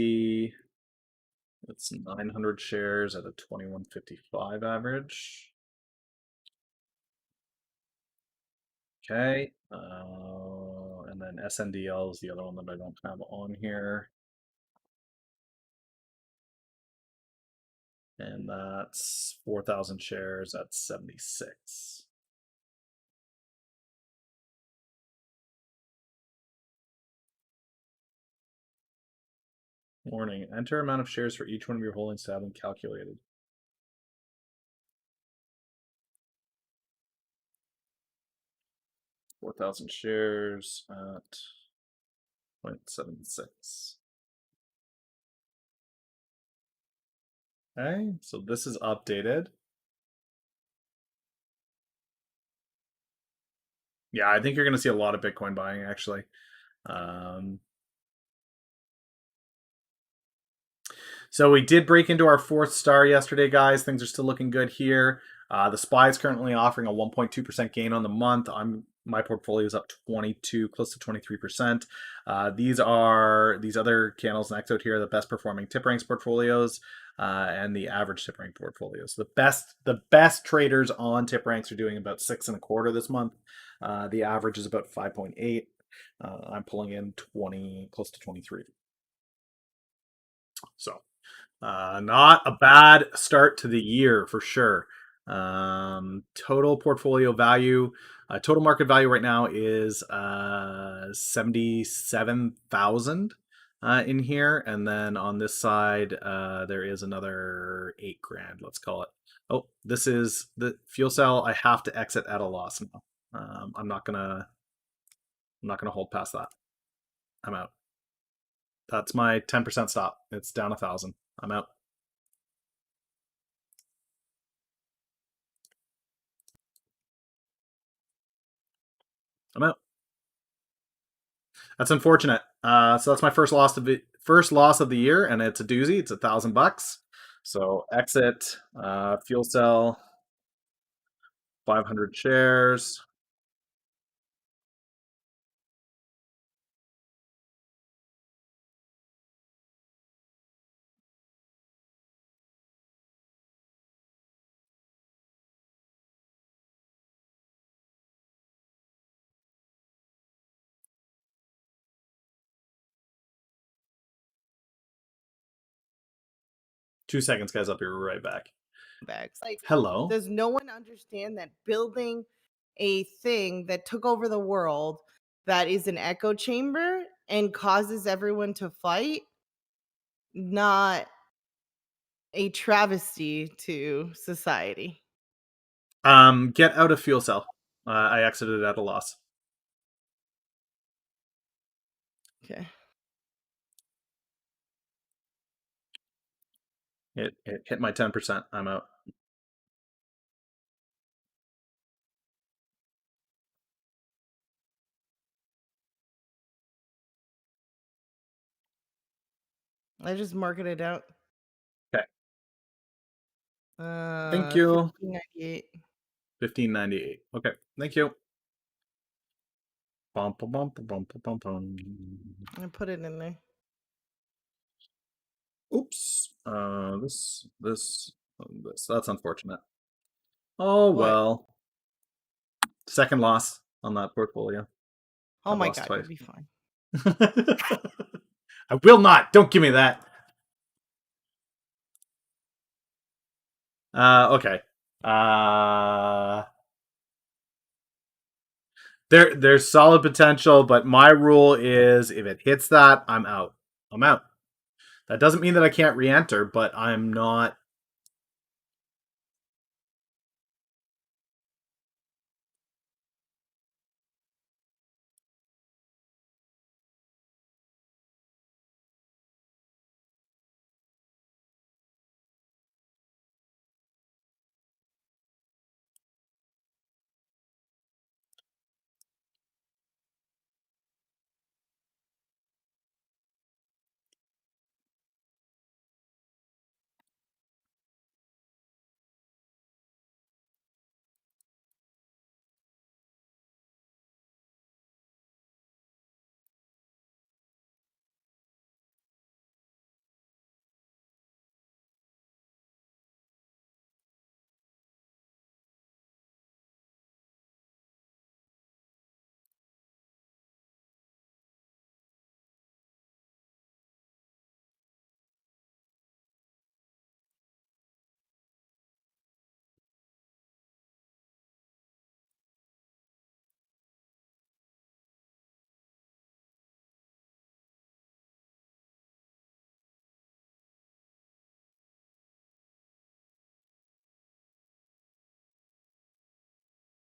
It's 900 shares at a 21.55 average. Okay, and then SNDL is the other one that I don't have on here. And that's 4,000 shares at 76. Warning. Enter amount of shares for each one of your holdings to have them calculated. $4,000 shares at 0.76. Okay, so this is updated. Yeah, I think you're going to see a lot of Bitcoin buying, actually. So we did break into our 4th star yesterday, guys. Things are still looking good here. The SPY is currently offering a 1.2% gain on the month. My portfolio is up 22, close to 23%. These other candles next out here are the best performing tip ranks portfolios and the average tip rank portfolios. The best traders on tip ranks are doing about 6.25 this month. The average is about 5.8. I'm pulling in 20, close to 23. So not a bad start to the year for sure. Total portfolio value, total market value right now is 77,000 in here, and then on this side there is another 8 grand. Let's call it. Oh, this is the fuel cell. I have to exit at a loss now. I'm not gonna hold past that. I'm out. That's my 10% stop. It's down 1,000. I'm out. I'm out. That's unfortunate. So that's my first loss of the year, and it's a doozy. It's $1,000. So exit, fuel cell, 500 shares. Two seconds, guys. I'll be right back. Like, Hello. does no one understand that building a thing that took over the world that is an echo chamber and causes everyone to fight, not a travesty to society? Get out of fuel cell. I exited at a loss. Okay. It hit my 10%. I'm out. I just market it out. Okay. Thank you. 1598. 1598. Okay. Thank you. Bum, bum, bum, bum, bum, bum. I put it in there. Oops. This. That's unfortunate. Oh What? well. Second loss on that portfolio. Oh I've my lost god, twice. you'll be fine. I will not. Don't give me that. Okay. There's solid potential, but my rule is if it hits that, I'm out. I'm out. That doesn't mean that I can't re-enter, but I'm not.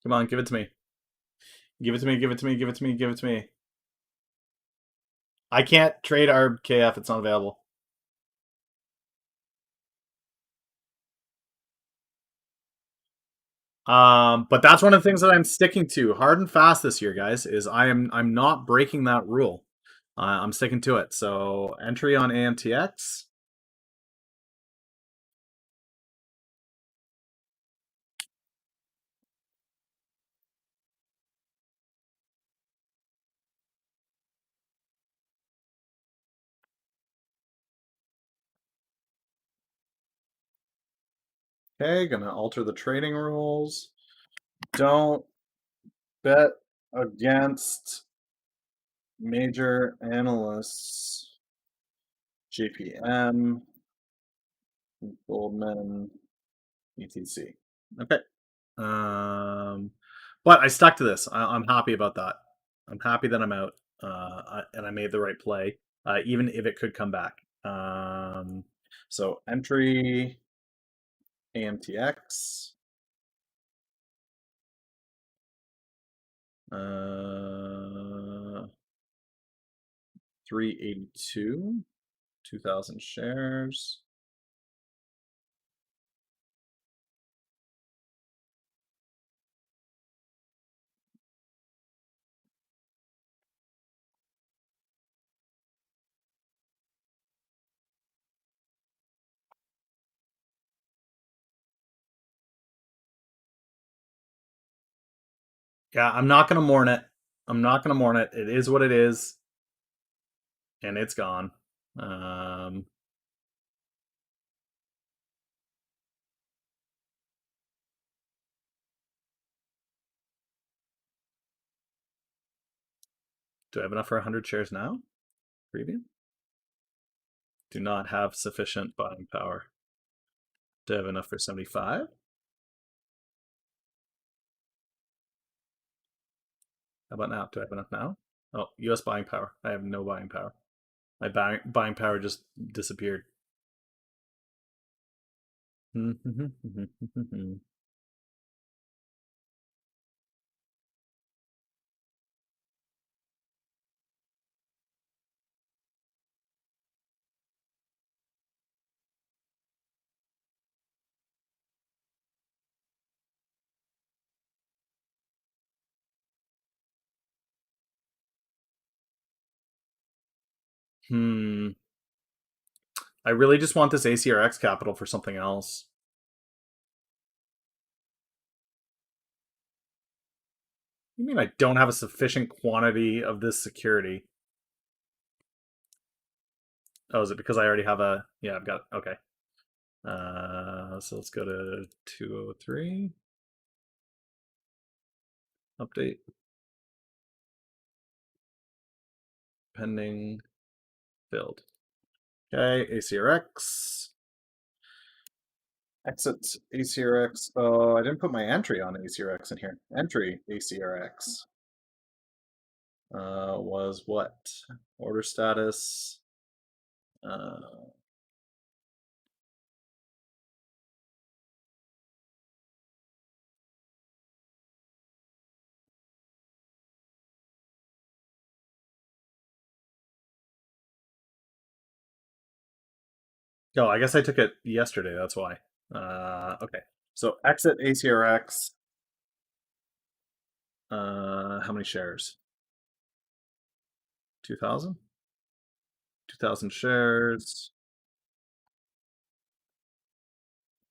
Come on, give it to me. Give it to me, give it to me, give it to me, give it to me. I can't trade RKF, it's not available. But that's one of the things that I'm sticking to hard and fast this year, guys. Is I'm not breaking that rule. I'm sticking to it. So entry on Amtx. Okay, gonna alter the trading rules. Don't bet against major analysts. JPM, Goldman, ETC. Okay. But I stuck to this. I'm happy about that. I'm happy that I'm out, and I made the right play, even if it could come back. So entry AMTX. 382, 2,000 shares. Yeah, I'm not gonna mourn it. I'm not gonna mourn it. It is what it is, and it's gone. Do I have enough for 100 shares now? Preview. Do not have sufficient buying power. Do I have enough for 75? How about now? Do I have enough now? Oh, US buying power. I have no buying power. My buying power just disappeared. I really just want this ACRX capital for something else. You mean I don't have a sufficient quantity of this security? Oh, is it because I already have a... Yeah, I've got... Okay. So let's go to 203. Update. Pending. Build. Okay, ACRX. Exit ACRX. Oh, I didn't put my entry on ACRX in here. Entry ACRX. Was what? Order status. Oh, I guess I took it yesterday. That's why. Okay. So exit ACRX. How many shares? 2,000? 2,000 shares.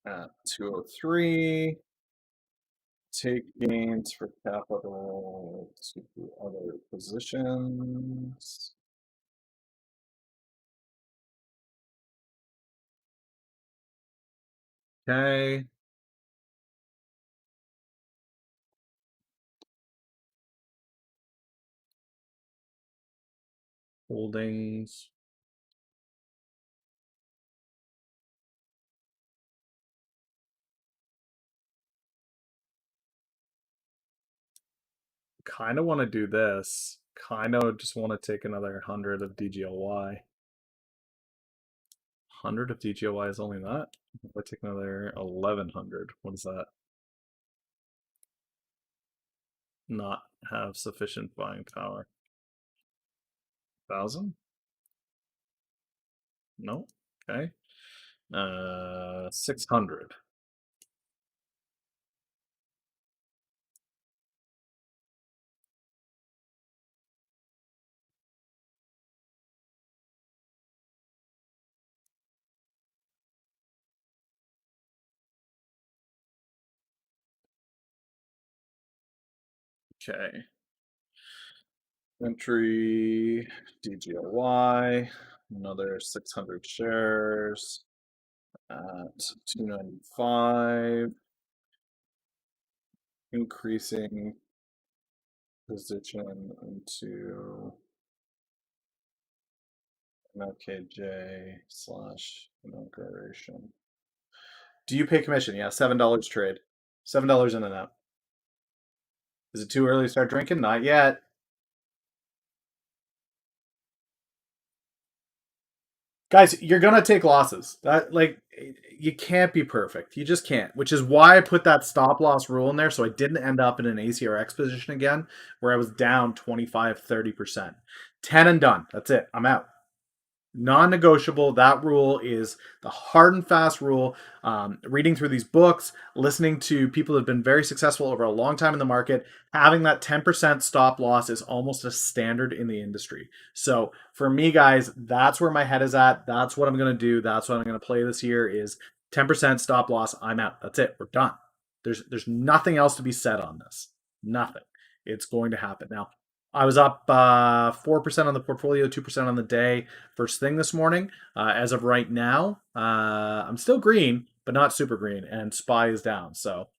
203. Take gains for capital to other positions. Okay. Holdings. Kind of want to do this. Kind of just want to take another 100 of DGLY. 100 of DGLY is only that. If I take another 1,100, what is that? not have sufficient buying power? 1,000? No. Okay. 600. Okay. Entry DGLY, another 600 shares at 295. Increasing position into MLKJ / inauguration. Do you pay commission? Yeah, $7 trade. $7 in and out. Is it too early to start drinking? Not yet. Guys, you're gonna take losses. That you can't be perfect. You just can't. Which is why I put that stop loss rule in there, so I didn't end up in an ACRX position again, where I was down 25, 30%. 10 and done. That's it. I'm out. Non-negotiable. That rule is the hard and fast rule. Reading through these books, listening to people that have been very successful over a long time in the market, having that 10% stop loss is almost a standard in the industry. So for me, guys, that's where my head is at. That's what I'm going to do. That's what I'm going to play this year is 10% stop loss. I'm out. That's it. We're done. There's nothing else to be said on this. Nothing. It's going to happen. Now, I was up 4% on the portfolio, 2% on the day. First thing this morning. As of right now, I'm still green, but not super green, and SPY is down. So,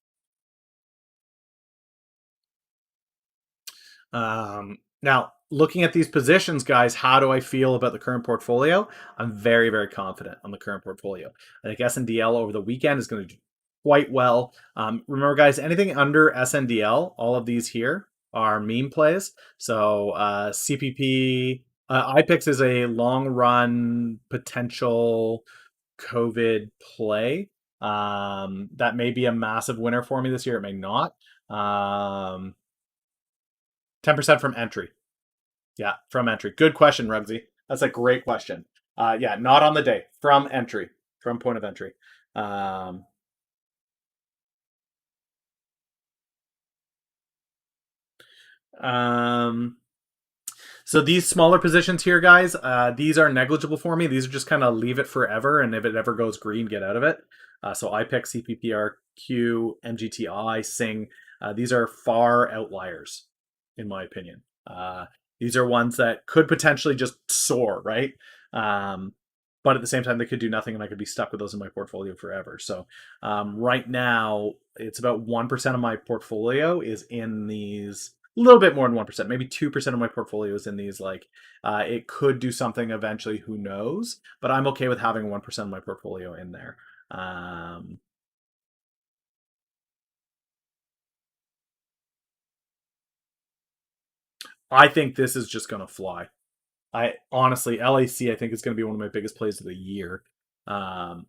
now looking at these positions, guys, how do I feel about the current portfolio? I'm very, very confident on the current portfolio. I think SNDL over the weekend is going to do quite well. Remember, guys, anything under SNDL, all of these here are meme plays. So CPP, IPOF is a long run potential COVID play. That may be a massive winner for me this year. It may not. 10% from entry. Yeah, from entry. Good question, Rugsy. That's a great question. Yeah, not on the day. From entry. From point of entry. So these smaller positions here, guys, these are negligible for me. These are just kind of leave it forever, and if it ever goes green, get out of it. So IPEC, CPPRQ, MGTI, SING, these are far outliers, in my opinion. These are ones that could potentially just soar, right? But at the same time, they could do nothing, and I could be stuck with those in my portfolio forever. So right now, it's about 1% of my portfolio is in these. A little bit more than 1%, maybe 2% of my portfolio is in these. Like, it could do something eventually, who knows? But I'm okay with having 1% of my portfolio in there. I think this is just going to fly. I honestly, LAC, I think is going to be one of my biggest plays of the year. The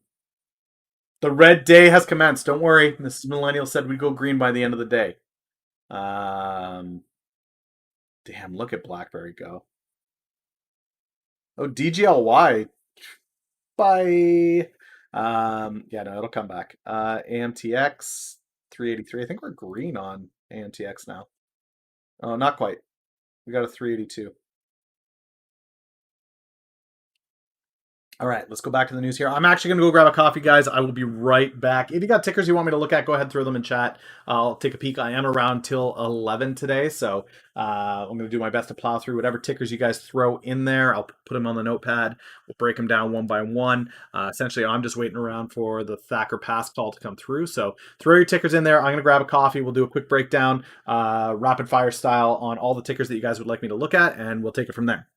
red day has commenced. Don't worry. Mrs. Millennial said we'd go green by the end of the day. Damn, look at BlackBerry go. Oh, DGLY. Bye. Yeah, no, it'll come back. Amtx 383. I think we're green on Amtx now. Oh, not quite. We got a 382. All right, let's go back to the news here. I'm actually going to go grab a coffee, guys. I will be right back. If you got tickers you want me to look at, go ahead and throw them in chat. I'll take a peek. I am around till 11 today, so I'm going to do my best to plow through whatever tickers you guys throw in there. I'll put them on the notepad. We'll break them down one by one. Essentially, I'm just waiting around for the Thacker pass call to come through. So throw your tickers in there. I'm going to grab a coffee. We'll do a quick breakdown, rapid fire style, on all the tickers that you guys would like me to look at, and we'll take it from there.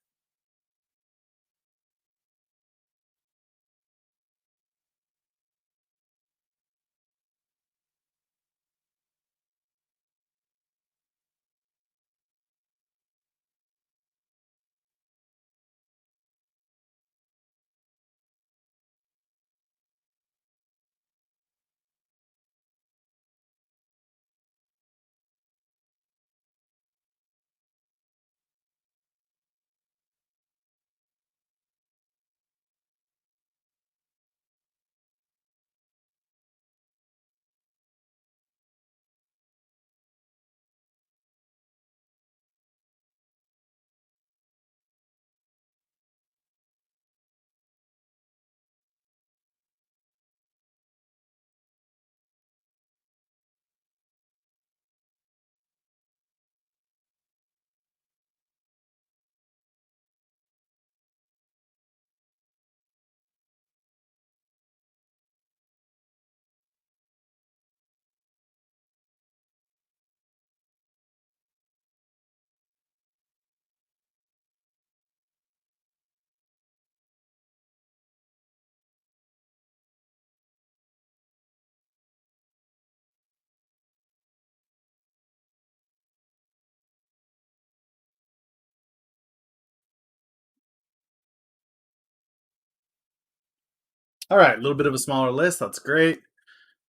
All right, a little bit of a smaller list. That's great.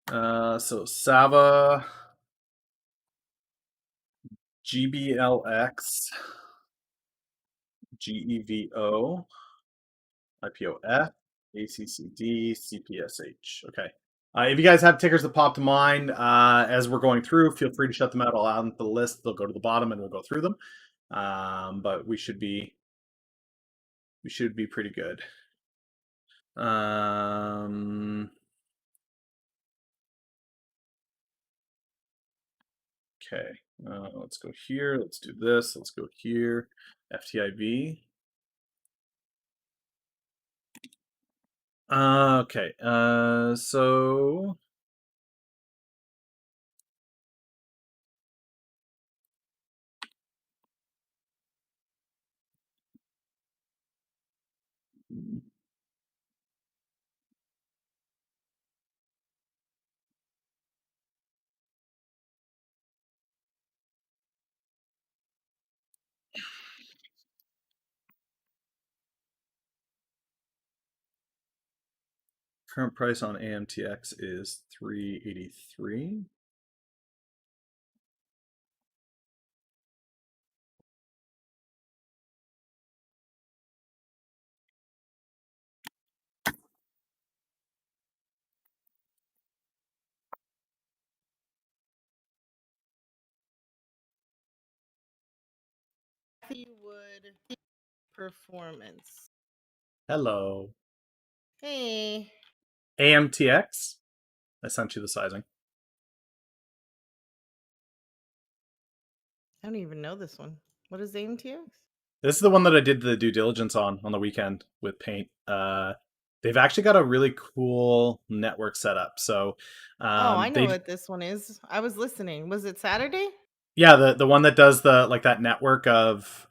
So Sava, GBLX, GEVO, IPOF, ACCD, CPSH. Okay. If you guys have tickers that pop to mind as we're going through, feel free to shut them out. I'll add them to the list. They'll go to the bottom and we'll go through them. But we should be pretty good. Okay. Let's go here. Let's do this. Let's go here. FTIV. Okay. So current price on AMTX is $383. Matthew Wood Performance. Hello. Hey. AMTX. I sent you the sizing. I don't even know this one. What is AMTX? This is the one that I did the due diligence on the weekend with Paint. They've actually got a really cool network setup. So, I know what this one is. I was listening. Was it Saturday? Yeah, the one that does the like that network of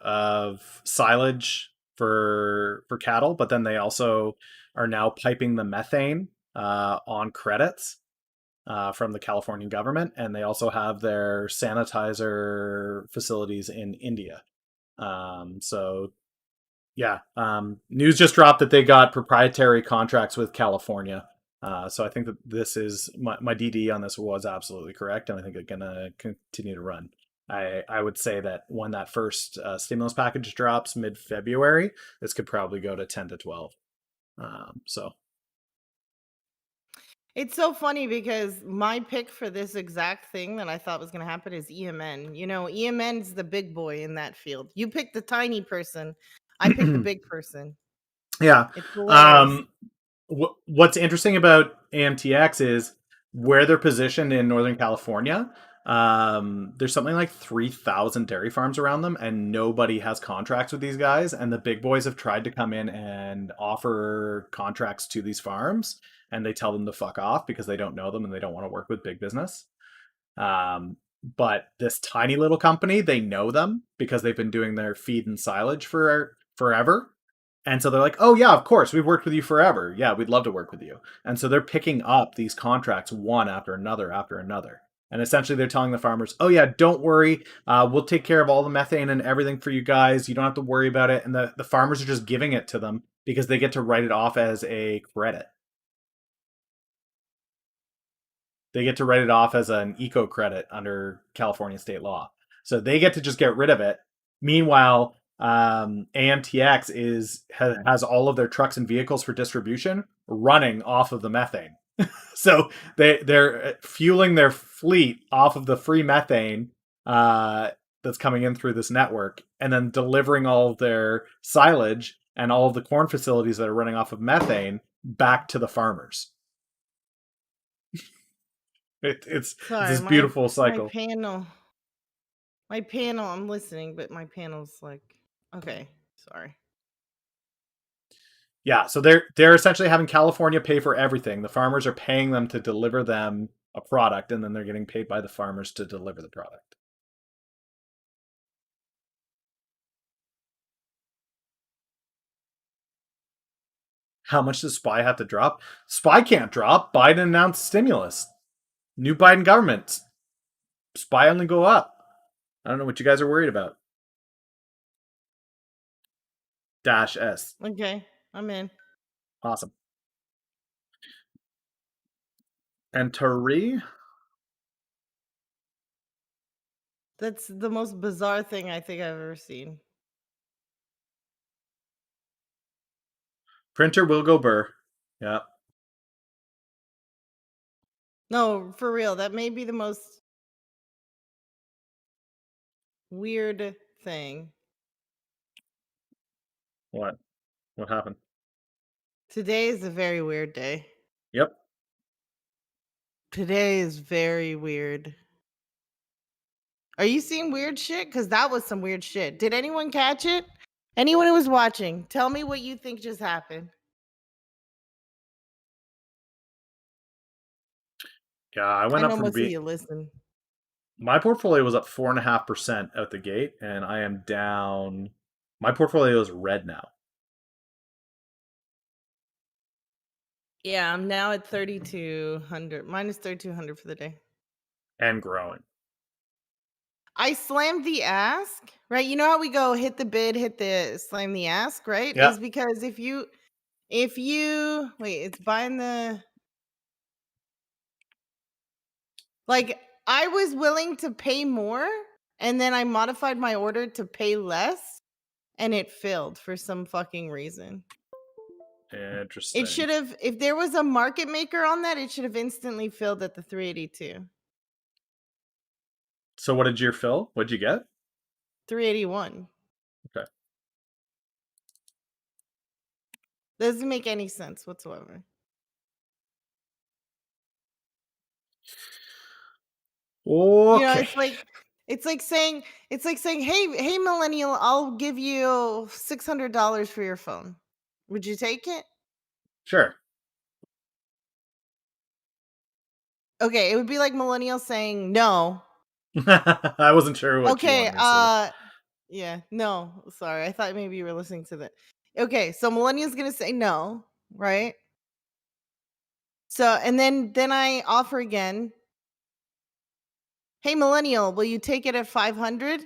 silage for cattle, but then they also are now piping the methane on credits from the Californian government, and they also have their sanitizer facilities in India. So yeah, news just dropped that they got proprietary contracts with California. So I think that this is my DD on this was absolutely correct, and I think it's gonna continue to run. I would say that when that first stimulus package drops mid-February, this could probably go to 10 to 12. So It's so funny because my pick for this exact thing that I thought was going to happen is EMN. You know, EMN's the big boy in that field. You pick the tiny person, I pick the big person. yeah. It's hilarious. What's interesting about AMTX is where they're positioned in Northern California. There's something like 3,000 dairy farms around them, and nobody has contracts with these guys. And the big boys have tried to come in and offer contracts to these farms, and they tell them to fuck off because they don't know them and they don't want to work with big business. But this tiny little company, they know them because they've been doing their feed and silage for forever. And so they're like, oh, yeah, of course, we've worked with you forever. Yeah, we'd love to work with you. And so they're picking up these contracts one after another after another. And essentially they're telling the farmers, oh, yeah, don't worry. We'll take care of all the methane and everything for you guys. You don't have to worry about it. And the farmers are just giving it to them because they get to write it off as a credit. They get to write it off as an eco credit under California state law. So they get to just get rid of it. Meanwhile, AMTX has all of their trucks and vehicles for distribution running off of the methane. So they're fueling their fleet off of the free methane that's coming in through this network, and then delivering all of their silage and all of the corn facilities that are running off of methane back to the farmers. It's this beautiful cycle. My panel, I'm listening, but my panel's like, okay, sorry. Yeah, so they're essentially having California pay for everything. The farmers are paying them to deliver them a product, and then they're getting paid by the farmers to deliver the product. How much does SPY have to drop? SPY can't drop. Biden announced stimulus. New Biden government. SPY only go up. I don't know what you guys are worried about. -S. Okay, I'm in. Awesome. And Tari? That's the most bizarre thing I think I've ever seen. Printer will go burr. Yeah. No, for real. That may be the most weird thing. What? What happened? Today is a very weird day. Yep. Today is very weird. Are you seeing weird shit? Because that was some weird shit. Did anyone catch it? Anyone who was watching, tell me what you think just happened. Yeah, I I went know up from most of you listen. my portfolio was up 4.5% out the gate, and I am down. My portfolio is red now. Yeah, I'm now at 3,200. Minus 3,200 for the day. And growing. I slammed the ask, right? You know how we go hit the bid, hit the slam the ask, right? Yeah. Is because if you wait, it's buying the like I was willing to pay more and then I modified my order to pay less and it failed for some fucking reason. Interesting. It should have, if there was a market maker on that, it should have instantly filled at the 382. So what did your fill? What'd you get? 381. Okay. Doesn't make any sense whatsoever. Okay. You know, it's like saying, hey millennial, I'll give you $600 for your phone. Would you take it? Sure. Okay, it would be like millennial saying no. I wasn't sure what you Okay, wanted me to say. yeah, no, sorry. I thought maybe you were listening to that. Okay, so millennial's gonna say no, right? So and then I offer again. Hey millennial, will you take it at 500?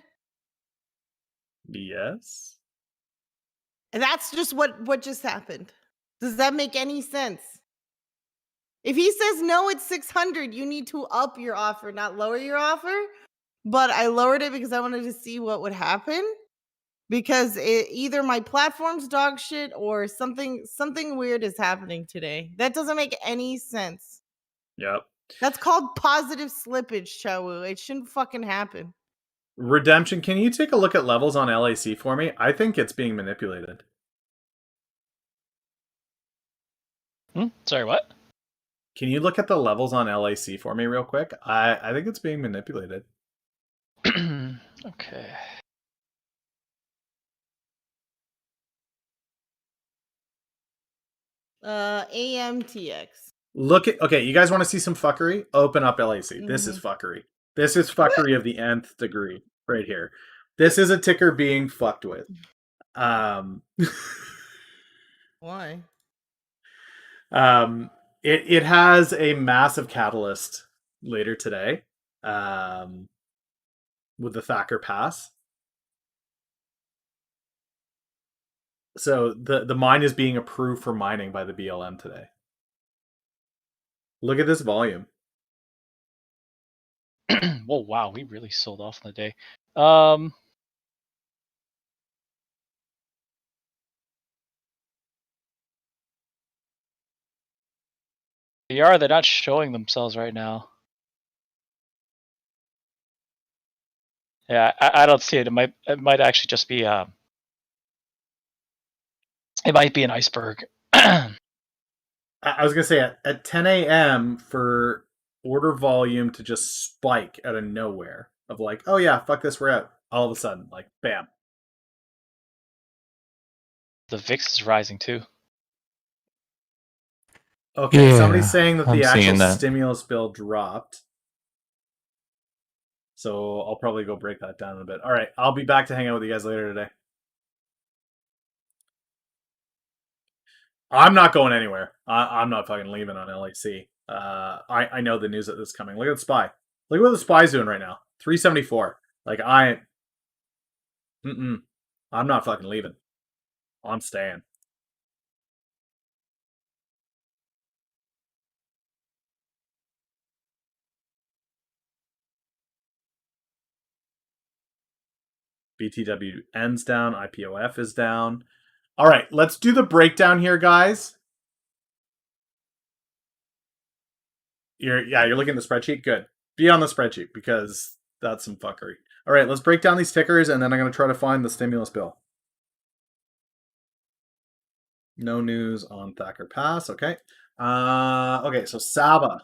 Yes. And that's just what just happened. Does that make any sense? If he says no, it's 600. You need to up your offer, not lower your offer. But I lowered it because I wanted to see what would happen. Because either my platform's dog shit or something weird is happening today. That doesn't make any sense. Yep. That's called positive slippage, Chawu. It shouldn't fucking happen. Redemption, can you take a look at levels on LAC for me? I think it's being manipulated. Sorry, what? Can you look at the levels on LAC for me real quick? I think it's being manipulated. Okay. Amtx. Look at okay, you guys want to see some fuckery? Open up LAC. This is fuckery. This is fuckery of the nth degree right here. This is a ticker being fucked with. Why? It has a massive catalyst later today. With the Thacker pass. So the mine is being approved for mining by the BLM today. Look at this volume. Well, wow, we really sold off on the day. They're not showing themselves right now. Yeah, I don't see it. It might actually just be it might be an iceberg. I was gonna say at 10 a.m. for order volume to just spike out of nowhere of like, oh yeah, fuck this, we're out. All of a sudden, like bam. The VIX is rising too. Okay, Yeah, somebody's saying that I'm the actual seeing that. stimulus bill dropped. So I'll probably go break that down a bit. All right, I'll be back to hang out with you guys later today. I'm not going anywhere. I'm not fucking leaving on LAC. I know the news that is coming. Look at the SPY. Look at what the SPY's doing right now. 374. Like I'm not fucking leaving. I'm staying. BTWN's down. IPOF is down. All right, let's do the breakdown here, guys. You're looking at the spreadsheet? Good. Be on the spreadsheet because that's some fuckery. All right, let's break down these tickers, and then I'm going to try to find the stimulus bill. No news on Thacker Pass. Okay. Okay, so Saba.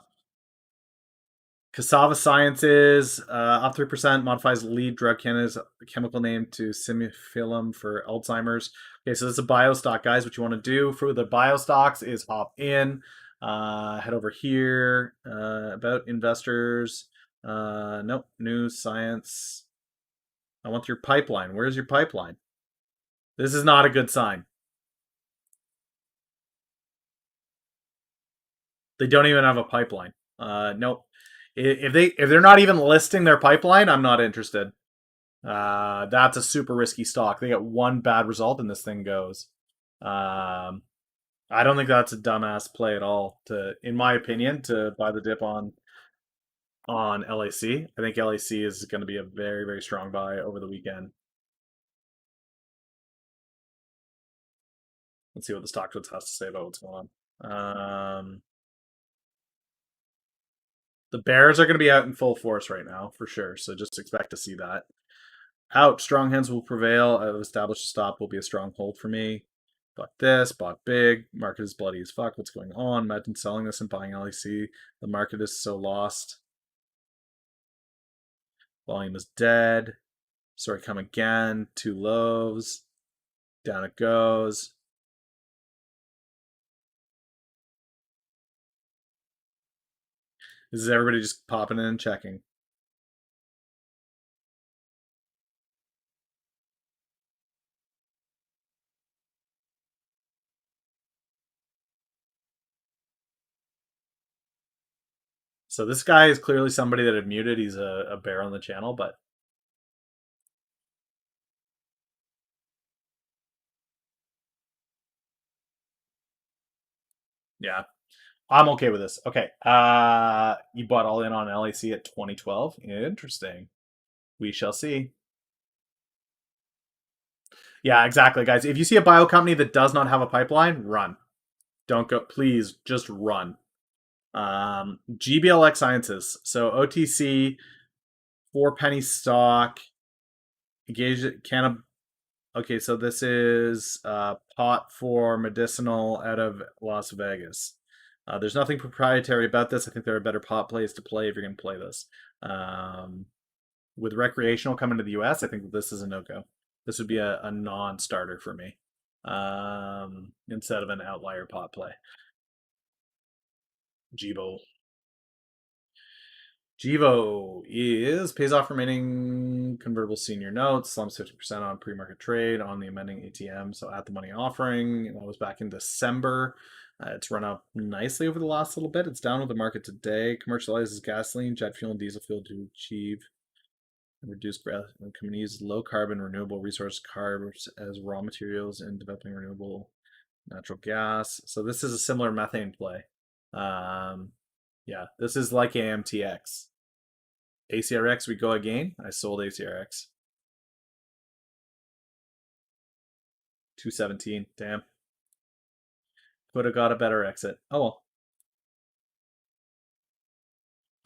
Cassava Sciences, up 3%, modifies lead drug candidate's chemical name to simifilum for Alzheimer's. Okay, so this is a bio stock, guys. What you want to do for the bio stocks is hop in, head over here, about investors. Nope, news, science. I want your pipeline. Where's your pipeline? This is not a good sign. They don't even have a pipeline. Nope. If they're not even listing their pipeline, I'm not interested. That's a super risky stock. They get one bad result and this thing goes. I don't think that's a dumbass play at all. In my opinion, to buy the dip on LAC. I think LAC is going to be a very, very strong buy over the weekend. Let's see what the StockTwits has to say about what's going on. The bears are going to be out in full force right now, for sure. So just expect to see that. Out. Strong hands will prevail. I've established a stop will be a strong hold for me. Bought this. Bought big. Market is bloody as fuck. What's going on? Imagine selling this and buying LAC. The market is so lost. Volume is dead. Sorry, come again. 2 lows. Down it goes. This is everybody just popping in and checking. So this guy is clearly somebody that had muted. He's a bear on the channel, but yeah, I'm okay with this. Okay, you bought all in on LAC at 2012. Interesting. We shall see. Yeah, exactly, guys. If you see a bio company that does not have a pipeline, run. Don't go. Please, just run. GBLX Sciences. So OTC, 4 penny stock. Engage cannab. Okay, so this is pot for medicinal out of Las Vegas. There's nothing proprietary about this. I think there are better pot plays to play if you're going to play this. With recreational coming to the US, I think this is a no-go. This would be a non-starter for me instead of an outlier pot play. Givo is pays off remaining convertible senior notes, slumps 50% on pre-market trade on the amending ATM. So at the money offering, that was back in December. It's run up nicely over the last little bit. It's down with the market today. Commercializes gasoline, jet fuel, and diesel fuel to achieve and reduce breath. And companies low carbon renewable resource carbs as raw materials in developing renewable natural gas. So this is a similar methane play. Yeah, this is like Amtx. ACRX, we go again. I sold ACRX. 217. Damn. Could have got a better exit. Oh well.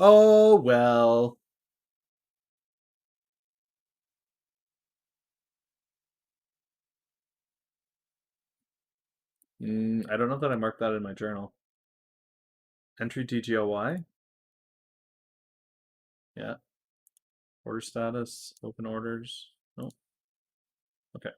Oh well. I don't know that I marked that in my journal. Entry DGLY. Yeah. Order status. Open orders. No. Okay.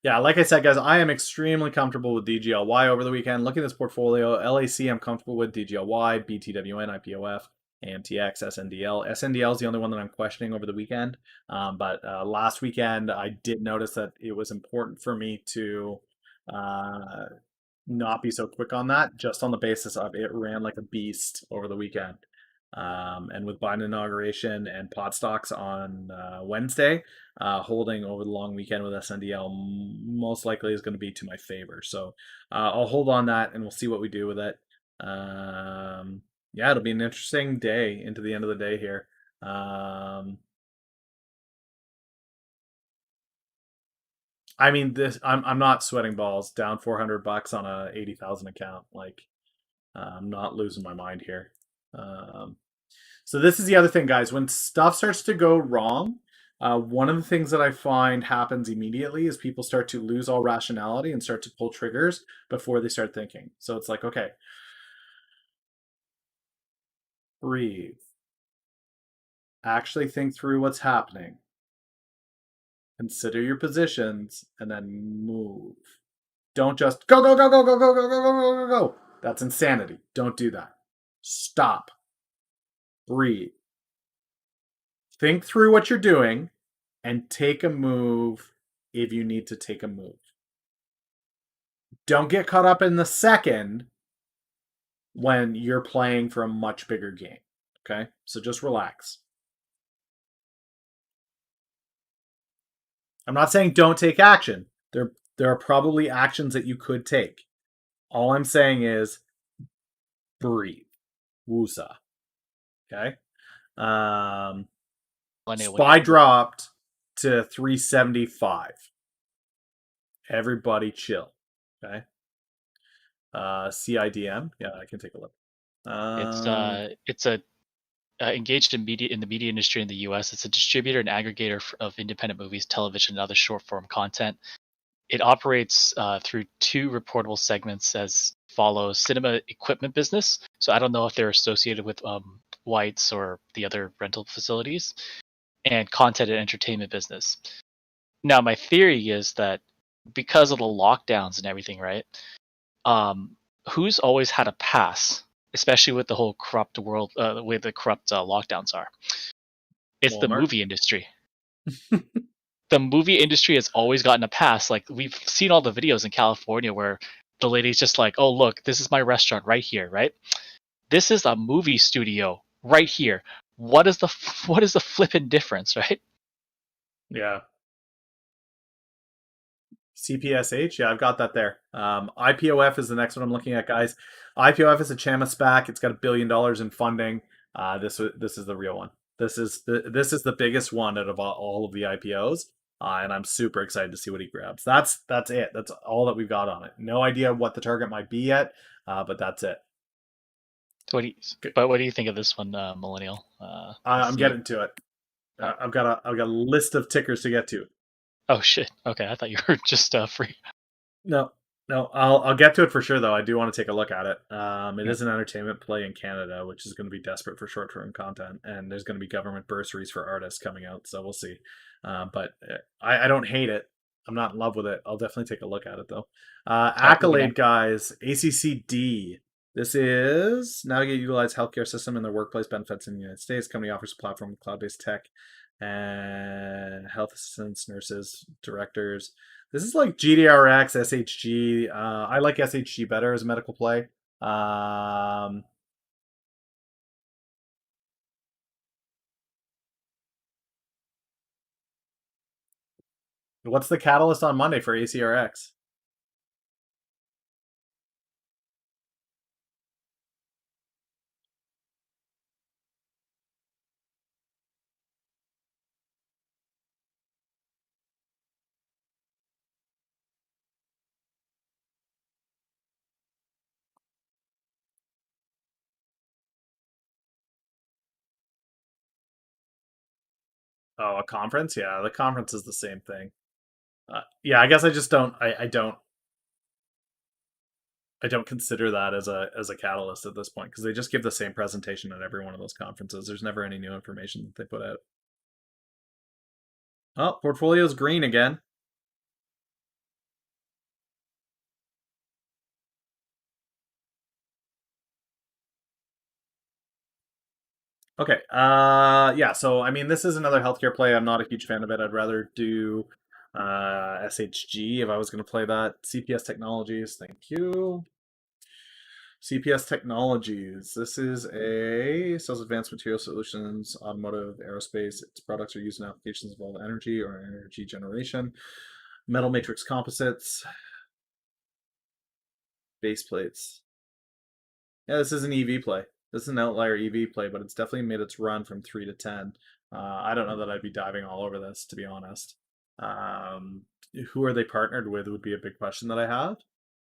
Yeah, like I said, guys, I am extremely comfortable with DGLY over the weekend. Looking at this portfolio, LAC I'm comfortable with, DGLY, BTWN, IPOF, Amtx, SNDL. SNDL is the only one that I'm questioning over the weekend. But last weekend, I did notice that it was important for me to not be so quick on that, just on the basis of it ran like a beast over the weekend. And with Biden inauguration and pot stocks on Wednesday, holding over the long weekend with SNDL most likely is going to be to my favor. So I'll hold on that and we'll see what we do with it. Yeah, it'll be an interesting day into the end of the day here. I mean, I'm not sweating balls. Down $400 on a 80,000 account. Like, I'm not losing my mind here. So this is the other thing, guys. When stuff starts to go wrong, one of the things that I find happens immediately is people start to lose all rationality and start to pull triggers before they start thinking. So it's like, okay, breathe. Actually think through what's happening. Consider your positions and then move. Don't just go, go, go, go, go, go, go, go, go, go, go, go. That's insanity. Don't do that. Stop. Breathe. Think through what you're doing and take a move if you need to take a move. Don't get caught up in the second when you're playing for a much bigger game. Okay? So just relax. I'm not saying don't take action. There are probably actions that you could take. All I'm saying is breathe. Wusa. Okay? Spy dropped to 375. Everybody chill. Okay? CIDM. Yeah, I can take a look. It's a engaged in the media industry in the U.S. It's a distributor and aggregator of independent movies, television, and other short form content. It operates through two reportable segments as follows: cinema equipment business. So I don't know if they're associated with White's or the other rental facilities, and content and entertainment business. Now, my theory is that because of the lockdowns and everything, right? Who's always had a pass, especially with the whole corrupt world, the way the corrupt lockdowns are? It's the Walmart. movie industry. The movie industry has always gotten a pass. Like, we've seen all the videos in California where the lady's just like, "Oh, look, this is my restaurant right here, right? This is a movie studio right here. What is the flippin' difference, right?" Yeah. CPSH, yeah, I've got that there. IPOF is the next one I'm looking at, guys. IPOF is a Chama SPAC. It's got $1 billion in funding. This is the real one. This is the biggest one out of all of the IPOs, and I'm super excited to see what he grabs. That's it. That's all that we've got on it. No idea what the target might be yet, but that's it. What do you think of this one, Millennial? I'm getting to it. I've got a list of tickers to get to. Oh shit! Okay, I thought you were just free. No, I'll get to it for sure though. I do want to take a look at it. It is an entertainment play in Canada, which is going to be desperate for short-term content, and there's going to be government bursaries for artists coming out, so we'll see. But I don't hate it. I'm not in love with it. I'll definitely take a look at it though. Accolade, guys. ACCD. This is Navigate Utilize Healthcare System and their workplace benefits in the United States. Company offers a platform with cloud-based tech and health assistants, nurses, directors. This is like GDRX, SHG. I like SHG better as a medical play. What's the catalyst on Monday for ACRX? Oh, a conference? Yeah, the conference is the same thing. Yeah, I guess I just don't. I don't consider that as a catalyst at this point because they just give the same presentation at every one of those conferences. There's never any new information that they put out. Oh, portfolio's green again. Okay. Yeah. So I mean, this is another healthcare play. I'm not a huge fan of it. I'd rather do SHG if I was going to play that. CPS Technologies. Thank you. CPS Technologies. This is a sells advanced material solutions, automotive, aerospace. Its products are used in applications involving energy or energy generation. Metal matrix composites. Base plates. Yeah, this is an EV play. This is an outlier EV play, but it's definitely made its run from 3 to 10. I don't know that I'd be diving all over this, to be honest. Who are they partnered with would be a big question that I have.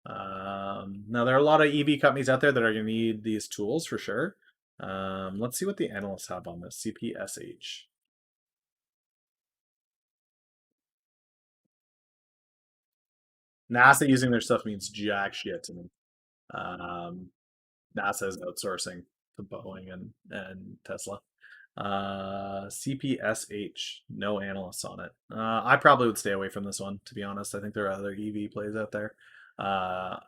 Now, there are a lot of EV companies out there that are going to need these tools for sure. Let's see what the analysts have on this. CPSH. NASA using their stuff means jack shit to me. NASA is outsourcing to Boeing and Tesla. CPSH, no analysts on it. I probably would stay away from this one, to be honest. I think there are other EV plays out there. Xenon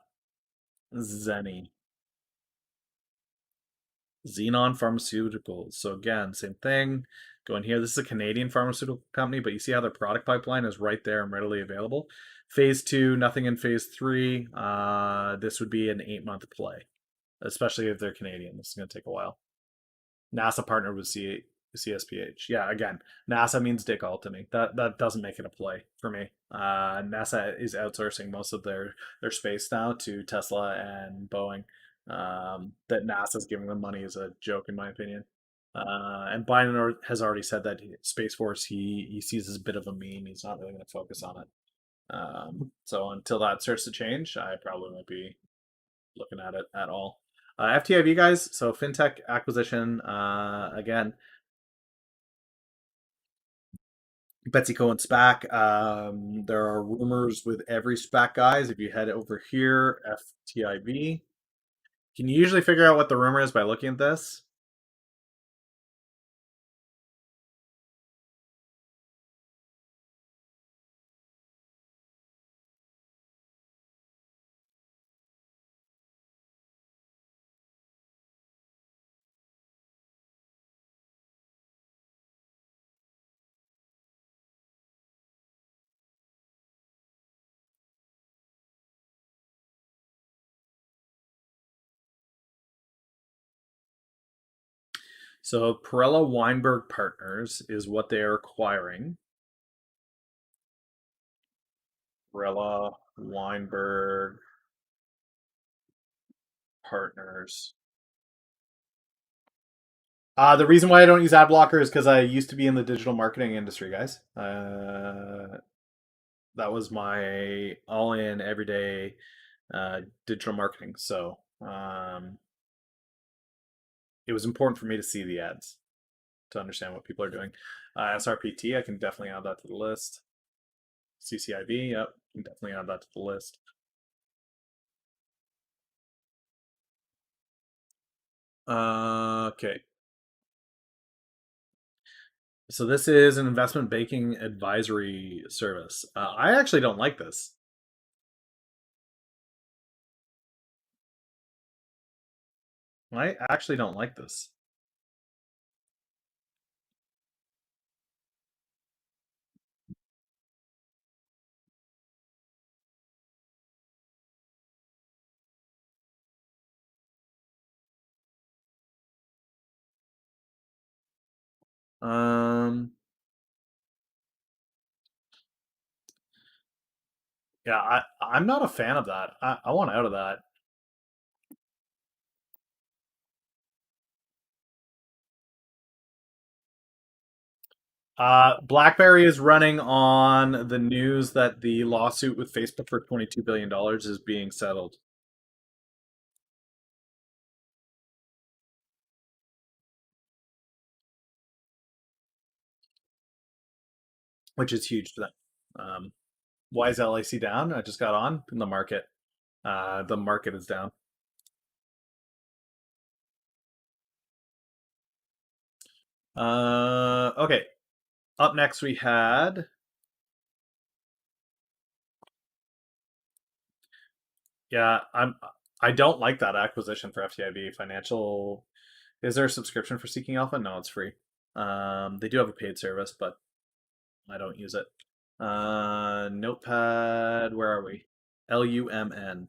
Pharmaceuticals. So again, same thing. Go in here. This is a Canadian pharmaceutical company, but you see how their product pipeline is right there and readily available. Phase 2, nothing in phase 3. This would be an 8-month play, especially if they're Canadian. This is going to take a while. NASA partnered with CSPH. Yeah, again, NASA means dick all to me. That doesn't make it a play for me. NASA is outsourcing most of their space now to Tesla and Boeing. That NASA's giving them money is a joke, in my opinion. And Biden has already said that Space Force he sees as a bit of a meme. He's not really going to focus on it. So until that starts to change, I probably won't be looking at it at all. FTIV guys, so fintech acquisition again. Betsy Cohen SPAC. There are rumors with every SPAC, guys. If you head over here, FTIV, can you usually figure out what the rumor is by looking at this? So Perella Weinberg Partners is what they are acquiring. Perella Weinberg Partners. The reason why I don't use ad blocker is because I used to be in the digital marketing industry, guys. That was my all-in everyday digital marketing. So it was important for me to see the ads to understand what people are doing. SRPT, I can definitely add that to the list. CCIV, yep, can definitely add that to the list. Okay. So this is an investment banking advisory service. I actually don't like this. I actually don't like this. Yeah, I'm not a fan of that. I want out of that. BlackBerry is running on the news that the lawsuit with Facebook for $22 billion is being settled. Which is huge for them. Why is LAC down? I just got on in the market. The market is down. Okay. Up next we had I don't like that acquisition for FTIB Financial. Is there a subscription for Seeking Alpha? No, it's free. They do have a paid service, but I don't use it. Notepad, where are we? LUMN.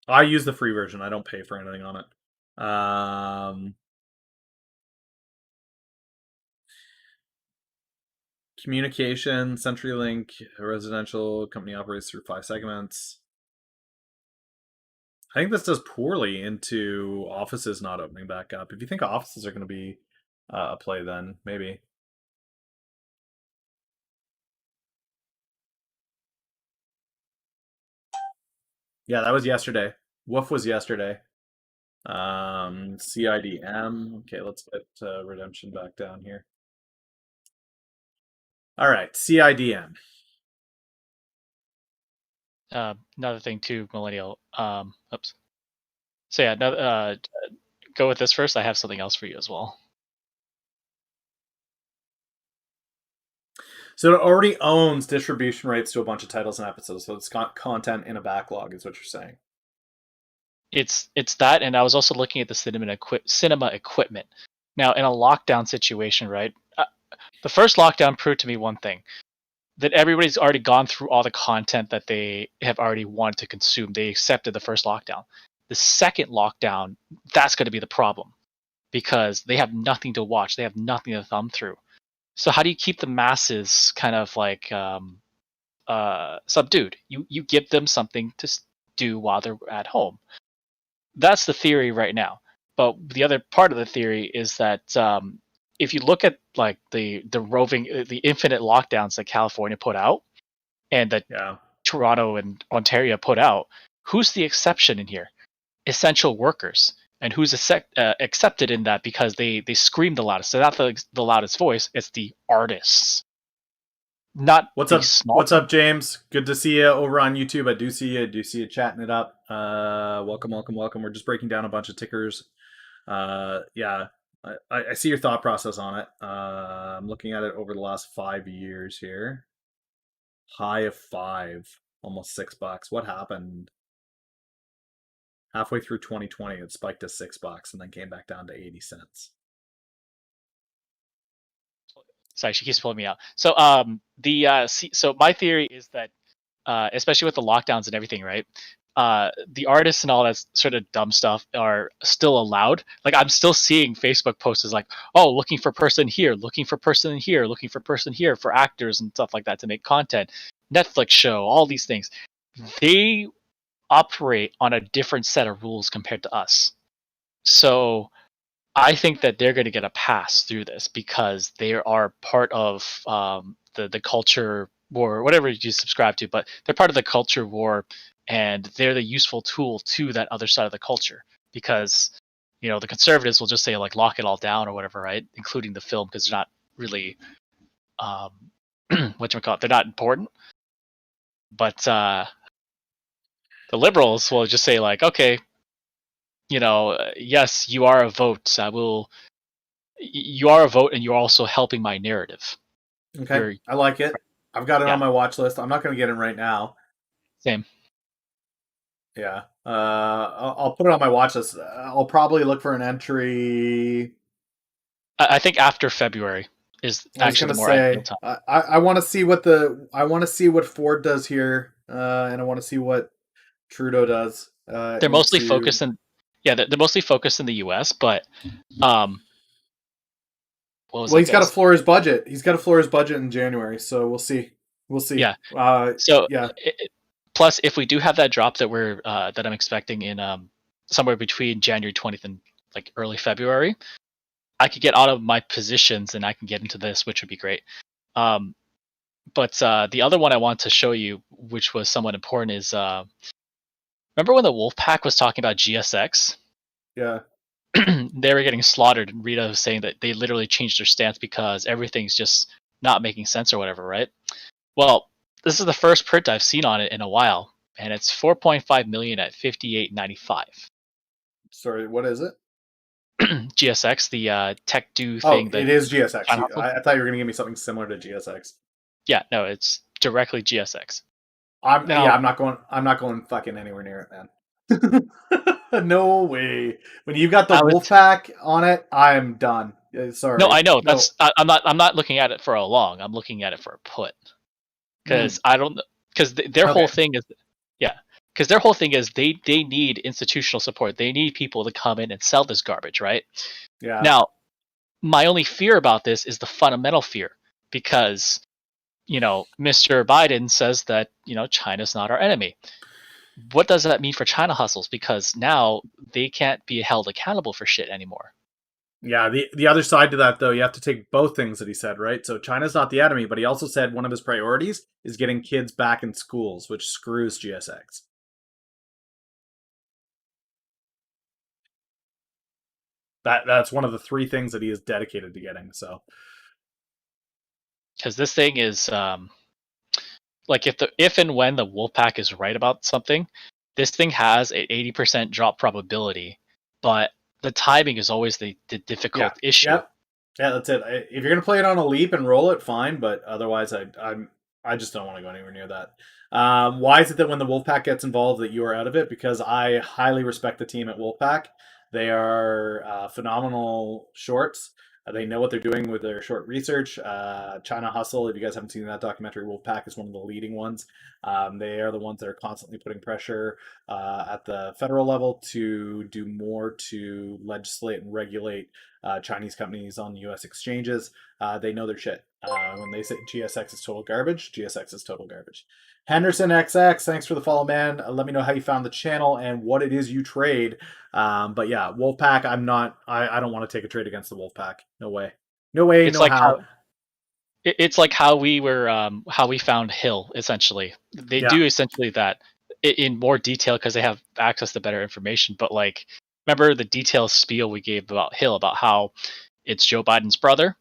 I use the free version. I don't pay for anything on it. Communication, CenturyLink, residential company operates through 5 segments. I think this does poorly into offices not opening back up. If you think offices are going to be a play then, maybe. Yeah, that was yesterday. Woof was yesterday. CIDM. Okay, let's get redemption back down here. All right, CIDM. Another thing too, Millennial. Oops. So yeah, go with this first. I have something else for you as well. So it already owns distribution rights to a bunch of titles and episodes, so it's got content in a backlog, is what you're saying. It's that, and I was also looking at the cinema equipment. Now, in a lockdown situation, right? The first lockdown proved to me one thing: that everybody's already gone through all the content that they have already wanted to consume. They accepted the first lockdown. The second lockdown, that's going to be the problem, because they have nothing to watch. They have nothing to thumb through. So how do you keep the masses kind of like subdued? You give them something to do while they're at home. That's the theory right now. But the other part of the theory is that if you look at like the infinite lockdowns that California put out and that Toronto and Ontario put out, who's the exception in here? Essential workers. And who's accepted in that because they scream the loudest. So not the loudest voice, it's the artists. Not what's the up? Small what's up, James? Good to see you over on YouTube. I do see you chatting it up. Welcome. We're just breaking down a bunch of tickers. Yeah, I see your thought process on it. I'm looking at it over the last 5 years here. High of 5, almost $6. What happened? Halfway through 2020, it spiked to $6 and then came back down to 80 cents. Sorry, she keeps pulling me out. So so my theory is that especially with the lockdowns and everything, right? The artists and all that sort of dumb stuff are still allowed. Like I'm still seeing Facebook posts like, oh, looking for person here, looking for person here, looking for person here for actors and stuff like that to make content. Netflix show, all these things. They operate on a different set of rules compared to us. So I think that they're going to get a pass through this because they are part of the culture war, whatever you subscribe to, but they're part of the culture war, and they're the useful tool to that other side of the culture. Because the conservatives will just say like lock it all down or whatever, right? Including the film, because they're not really whatchamacallit, they're not important. But the liberals will just say like, okay, yes, you are a vote. You are a vote, and you're also helping my narrative. Okay, I like it. I've got it on my watch list. I'm not going to get it right now. Same. Yeah. I'll put it on my watch list. I'll probably look for an entry. I think after February is actually the more ideal time. I want to see what Ford does here, and I want to see what Trudeau does. They're mostly focused in, they're mostly focused in the U.S., but he's got to floor his budget. He's got to floor his budget in January, so we'll see. Yeah. Plus, if we do have that drop that that I'm expecting in somewhere between January 20th and like early February, I could get out of my positions and I can get into this, which would be great. But the other one I want to show you, which was somewhat important, is remember when the Wolfpack was talking about GSX? Yeah. They were getting slaughtered, and Rita was saying that they literally changed their stance because everything's just not making sense or whatever, right? Well, this is the first print I've seen on it in a while, and it's 4.5 million at 58.95. Sorry, what is it? GSX, the tech do thing. It is GSX. I thought you were going to give me something similar to GSX. Yeah, no, it's directly GSX. I'm not going fucking anywhere near it, man. No way. When you've got the Wolfpack on it, I'm done. Sorry. No, I know. I'm not looking at it for a long. I'm looking at it for a put. Because I don't. Because their whole thing is, because their whole thing is they need institutional support. They need people to come in and sell this garbage, right? Yeah. Now, my only fear about this is the fundamental fear, because Mr. Biden says that China's not our enemy. What does that mean for China hustles? Because now they can't be held accountable for shit anymore. Yeah, the other side to that, though, you have to take both things that he said, right? So China's not the enemy, but he also said one of his priorities is getting kids back in schools, which screws GSX. That's one of the three things that he is dedicated to getting. So Because this thing is like if and when the Wolfpack is right about something, this thing has an 80% drop probability, but the timing is always the difficult issue. Yeah, that's it. If you're gonna play it on a leap and roll it, fine. But otherwise, I just don't want to go anywhere near that. Why is it that when the Wolfpack gets involved that you are out of it? Because I highly respect the team at Wolfpack. They are phenomenal shorts. They know what they're doing with their short research. China Hustle, if you guys haven't seen that documentary, Wolfpack is one of the leading ones. They are the ones that are constantly putting pressure at the federal level to do more to legislate and regulate Chinese companies on U.S. exchanges. They know their shit. When they say GSX is total garbage, GSX is total garbage. Henderson XX, thanks for the follow, man. Let me know how you found the channel and what it is you trade. But yeah, Wolfpack, I don't want to take a trade against the Wolfpack. No way. No way, It's no like how. It's like how we found Hill. Essentially, they do essentially that in more detail because they have access to better information. But like, remember the detailed spiel we gave about Hill, about how it's Joe Biden's brother.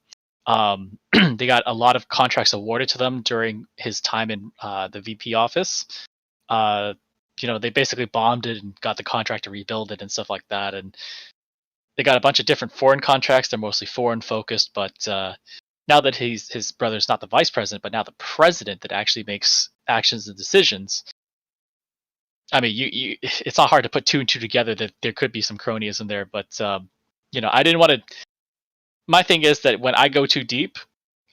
They got a lot of contracts awarded to them during his time in the VP office. They basically bombed it and got the contract to rebuild it and stuff like that. And they got a bunch of different foreign contracts. They're mostly foreign focused, but now that his brother's not the vice president, but now the president that actually makes actions and decisions. I mean, it's not hard to put two and two together that there could be some cronyism there, but I didn't want to. My thing is that when I go too deep,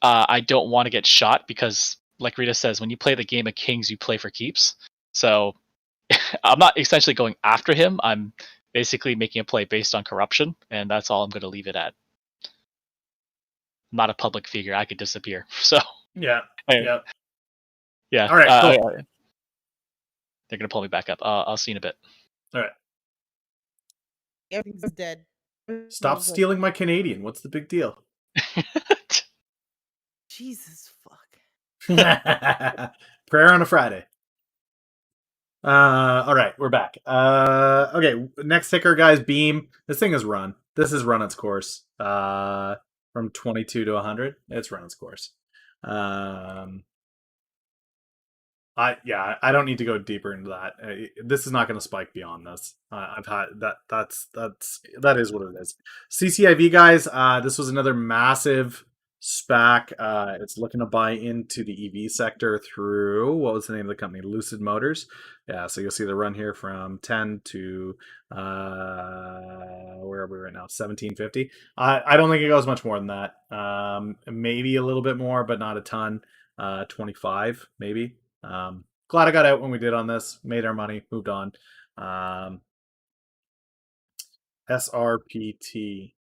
I don't want to get shot because, like Rita says, when you play the game of kings, you play for keeps. So I'm not essentially going after him. I'm basically making a play based on corruption, and that's all I'm going to leave it at. I'm not a public figure. I could disappear. So Yeah. yeah. All right, cool. They're going to pull me back up. I'll see you in a bit. All right. Everything's dead. Stop stealing my Canadian. What's the big deal? Jesus fuck. Prayer on a Friday. All right, we're back. Okay, next ticker, guys. Beam. This thing has run. This has run its course. From 22 to 100, it's run its course. I don't need to go deeper into that. This is not going to spike beyond this. I've had that. That is what it is. CCIV, guys. This was another massive SPAC. It's looking to buy into the EV sector through, what was the name of the company? Lucid Motors. Yeah, so you'll see the run here from 10 to where are we right now? 1750. I don't think it goes much more than that. Maybe a little bit more, but not a ton. 25 maybe. Glad I got out when we did on this. Made our money. Moved on. SRPT.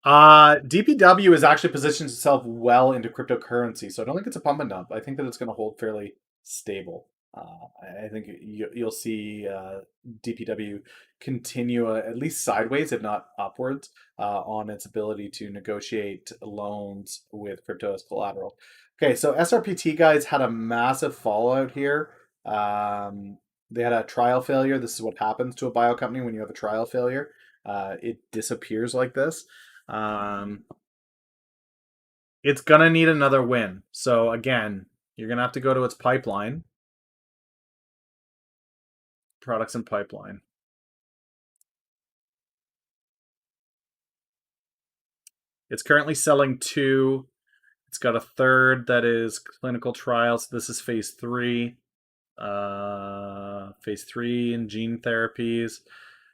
DPW has actually positioned itself well into cryptocurrency, so I don't think it's a pump and dump. I think that it's going to hold fairly stable. I think you'll see DPW continue at least sideways, if not upwards, on its ability to negotiate loans with crypto as collateral. Okay, so SRPT, guys, had a massive fallout here. They had a trial failure. This is what happens to a bio company when you have a trial failure. It disappears like this. It's gonna need another win. So again, you're gonna have to go to its pipeline. Products and pipeline. It's currently selling 2. It's got a third that is clinical trials. This is phase 3. Phase 3 in gene therapies.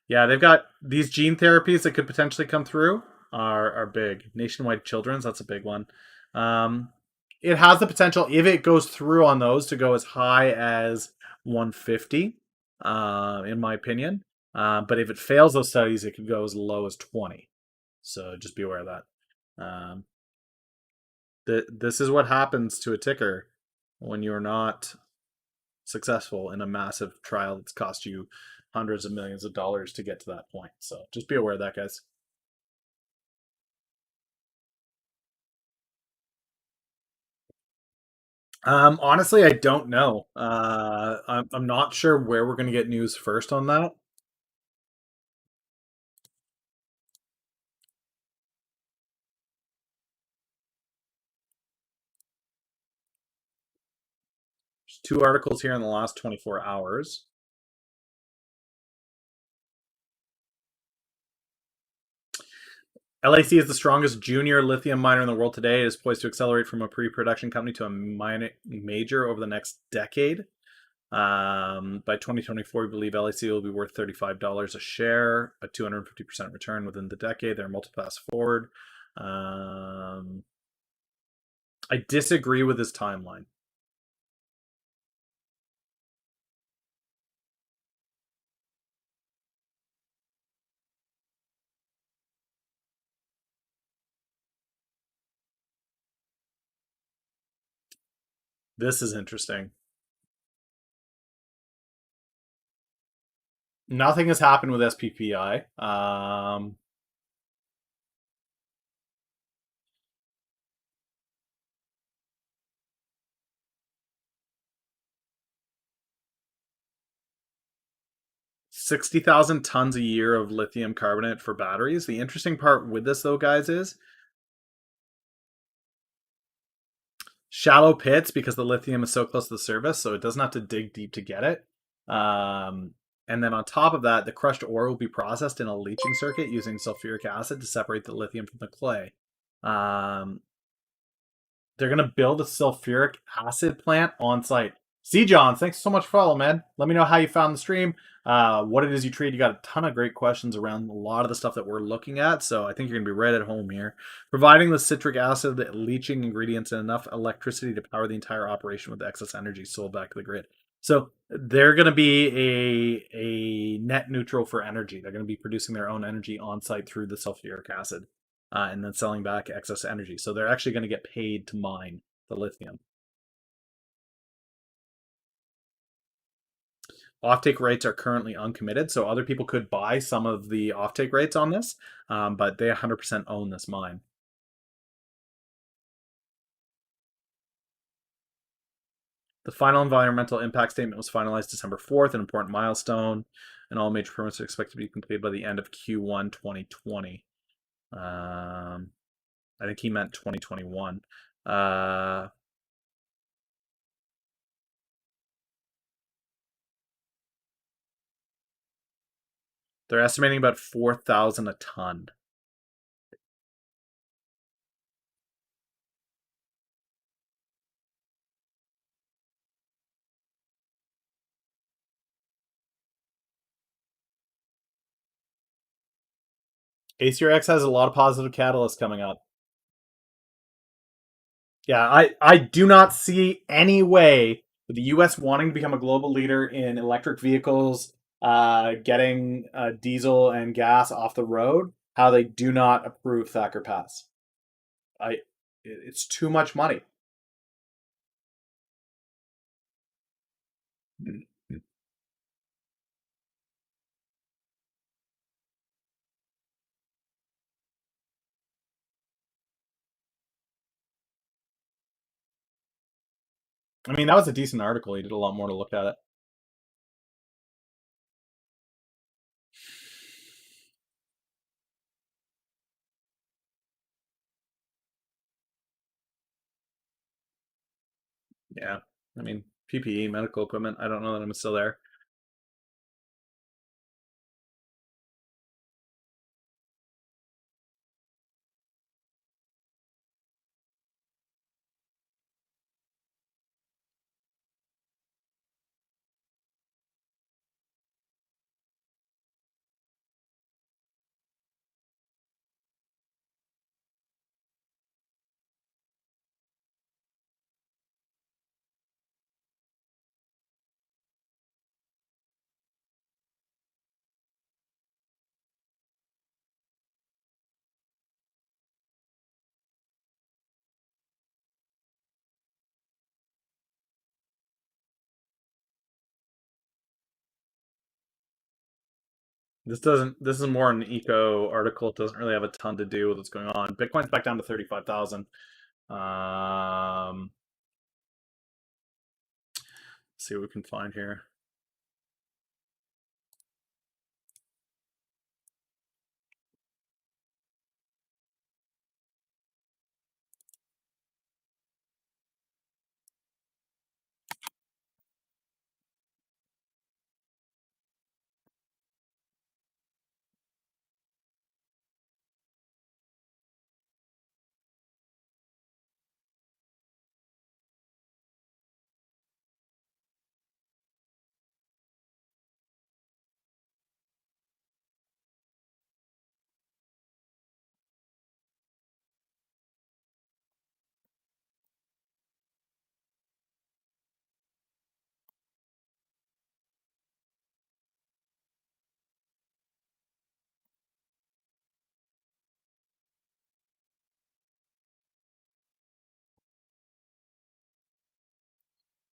Yeah, they've got these gene therapies that could potentially come through are big. Nationwide Children's, that's a big one. It has the potential, if it goes through on those, to go as high as 150, in my opinion. But if it fails those studies, it could go as low as 20. So just be aware of that. This is what happens to a ticker when you're not successful in a massive trial that's cost you hundreds of millions of dollars to get to that point. So just be aware of that, guys. Honestly, I don't know. I'm not sure where we're going to get news first on that. There's 2 articles here in the last 24 hours. LAC is the strongest junior lithium miner in the world today. It is poised to accelerate from a pre-production company to a major over the next decade. By 2024, we believe LAC will be worth $35 a share, a 250% return within the decade. They're multi-pass forward. I disagree with this timeline. This is interesting. Nothing has happened with SPPI. 60,000 tons a year of lithium carbonate for batteries. The interesting part with this, though, guys, is shallow pits because the lithium is so close to the surface, so it doesn't have to dig deep to get it. And then on top of that, the crushed ore will be processed in a leaching circuit using sulfuric acid to separate the lithium from the clay. They're going to build a sulfuric acid plant on site. C. John, thanks so much for following, man. Let me know how you found the stream, what it is you trade. You got a ton of great questions around a lot of the stuff that we're looking at, so I think you're going to be right at home here. Providing the citric acid, the leaching ingredients, and enough electricity to power the entire operation with excess energy sold back to the grid. So they're going to be a net neutral for energy. They're going to be producing their own energy on site through the sulfuric acid. And then selling back excess energy. So they're actually going to get paid to mine the lithium. Offtake rates are currently uncommitted, so other people could buy some of the offtake rates on this, but they 100% own this mine. The final environmental impact statement was finalized December 4th, an important milestone, and all major permits are expected to be completed by the end of Q1 2020. I think he meant 2021. They're estimating about 4,000 a ton. ACRX has a lot of positive catalysts coming up. Yeah, I do not see any way with the U.S. wanting to become a global leader in electric vehicles, getting diesel and gas off the road, how they do not approve Thacker Pass. It's too much money. I mean, that was a decent article. He did a lot more to look at it. Yeah, I mean, PPE, medical equipment. I don't know that I'm still there. This is more an eco article. It doesn't really have a ton to do with what's going on. Bitcoin's back down to 35,000. See what we can find here.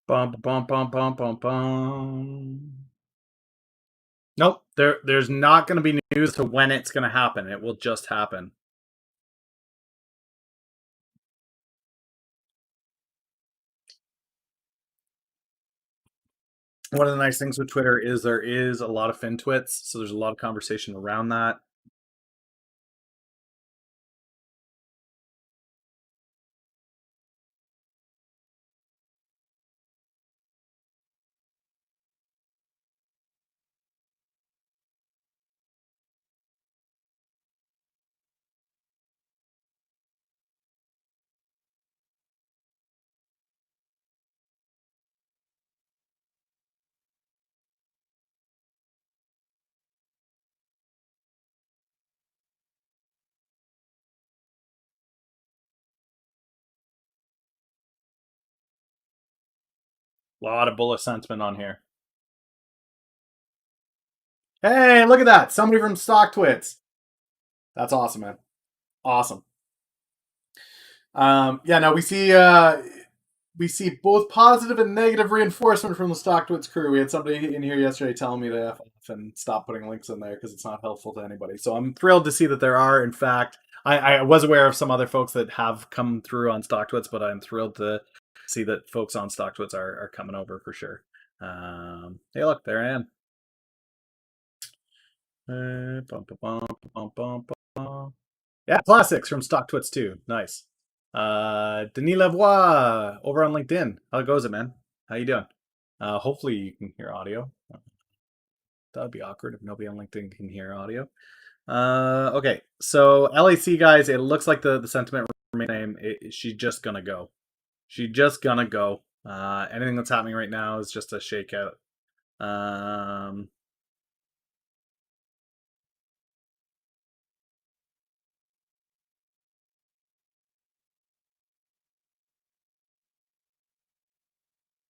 Bum bum bum bum bum bum. Nope, there's not going to be news to when it's going to happen. It will just happen. One of the nice things with Twitter is there is a lot of FinTwits, so there's a lot of conversation around that. A lot of bullish sentiment on here. Hey, look at that. Somebody from StockTwits. That's awesome, man. Awesome. Yeah, no, we see both positive and negative reinforcement from the StockTwits crew. We had somebody in here yesterday telling me to F off and stop putting links in there because it's not helpful to anybody. So I'm thrilled to see that there are, in fact, I was aware of some other folks that have come through on StockTwits, but I'm thrilled to see that folks on StockTwits are coming over for sure. Hey, look, there I am. Yeah, classics from StockTwits too. Nice. Denis Lavoie over on LinkedIn. How goes it, man? How you doing? Hopefully you can hear audio. That would be awkward if nobody on LinkedIn can hear audio. Okay, so LAC guys, it looks like the sentiment remains same. She's just gonna go. She's just gonna go. Anything that's happening right now is just a shakeout.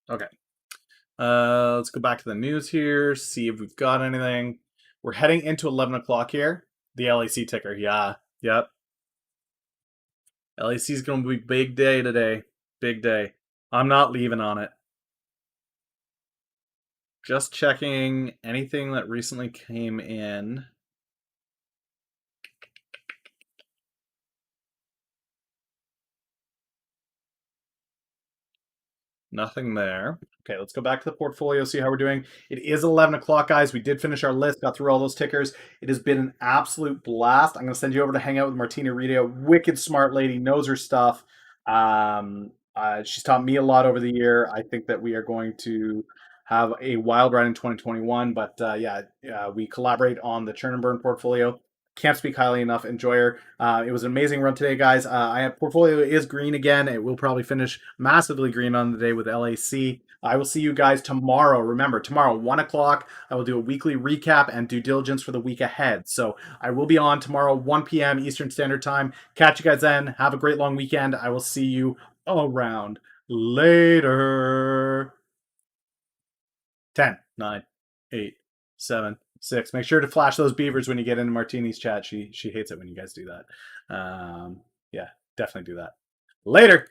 Okay. Let's go back to the news here, see if we've got anything. We're heading into 11 o'clock here. The LAC ticker, yeah. Yep. LAC is going to be big day today. Big day. I'm not leaving on it. Just checking anything that recently came in. Nothing there. Okay, let's go back to the portfolio, see how we're doing. It is 11 o'clock, guys. We did finish our list, got through all those tickers. It has been an absolute blast. I'm going to send you over to hang out with Martina Rita. Wicked smart lady, knows her stuff. She's taught me a lot over the year. I think that we are going to have a wild ride in 2021. But we collaborate on the churn and burn portfolio. Can't speak highly enough. Enjoy her. It was an amazing run today, guys. Portfolio is green again. It will probably finish massively green on the day with LAC. I will see you guys tomorrow. Remember, tomorrow, 1 o'clock, I will do a weekly recap and due diligence for the week ahead. So I will be on tomorrow, 1 p.m. Eastern Standard Time. Catch you guys then. Have a great long weekend. I will see you all around. Later. 10, 9, 8, 7, 6. Make sure to flash those beavers when you get into Martini's chat. She hates it when you guys do that. Yeah, definitely do that. Later.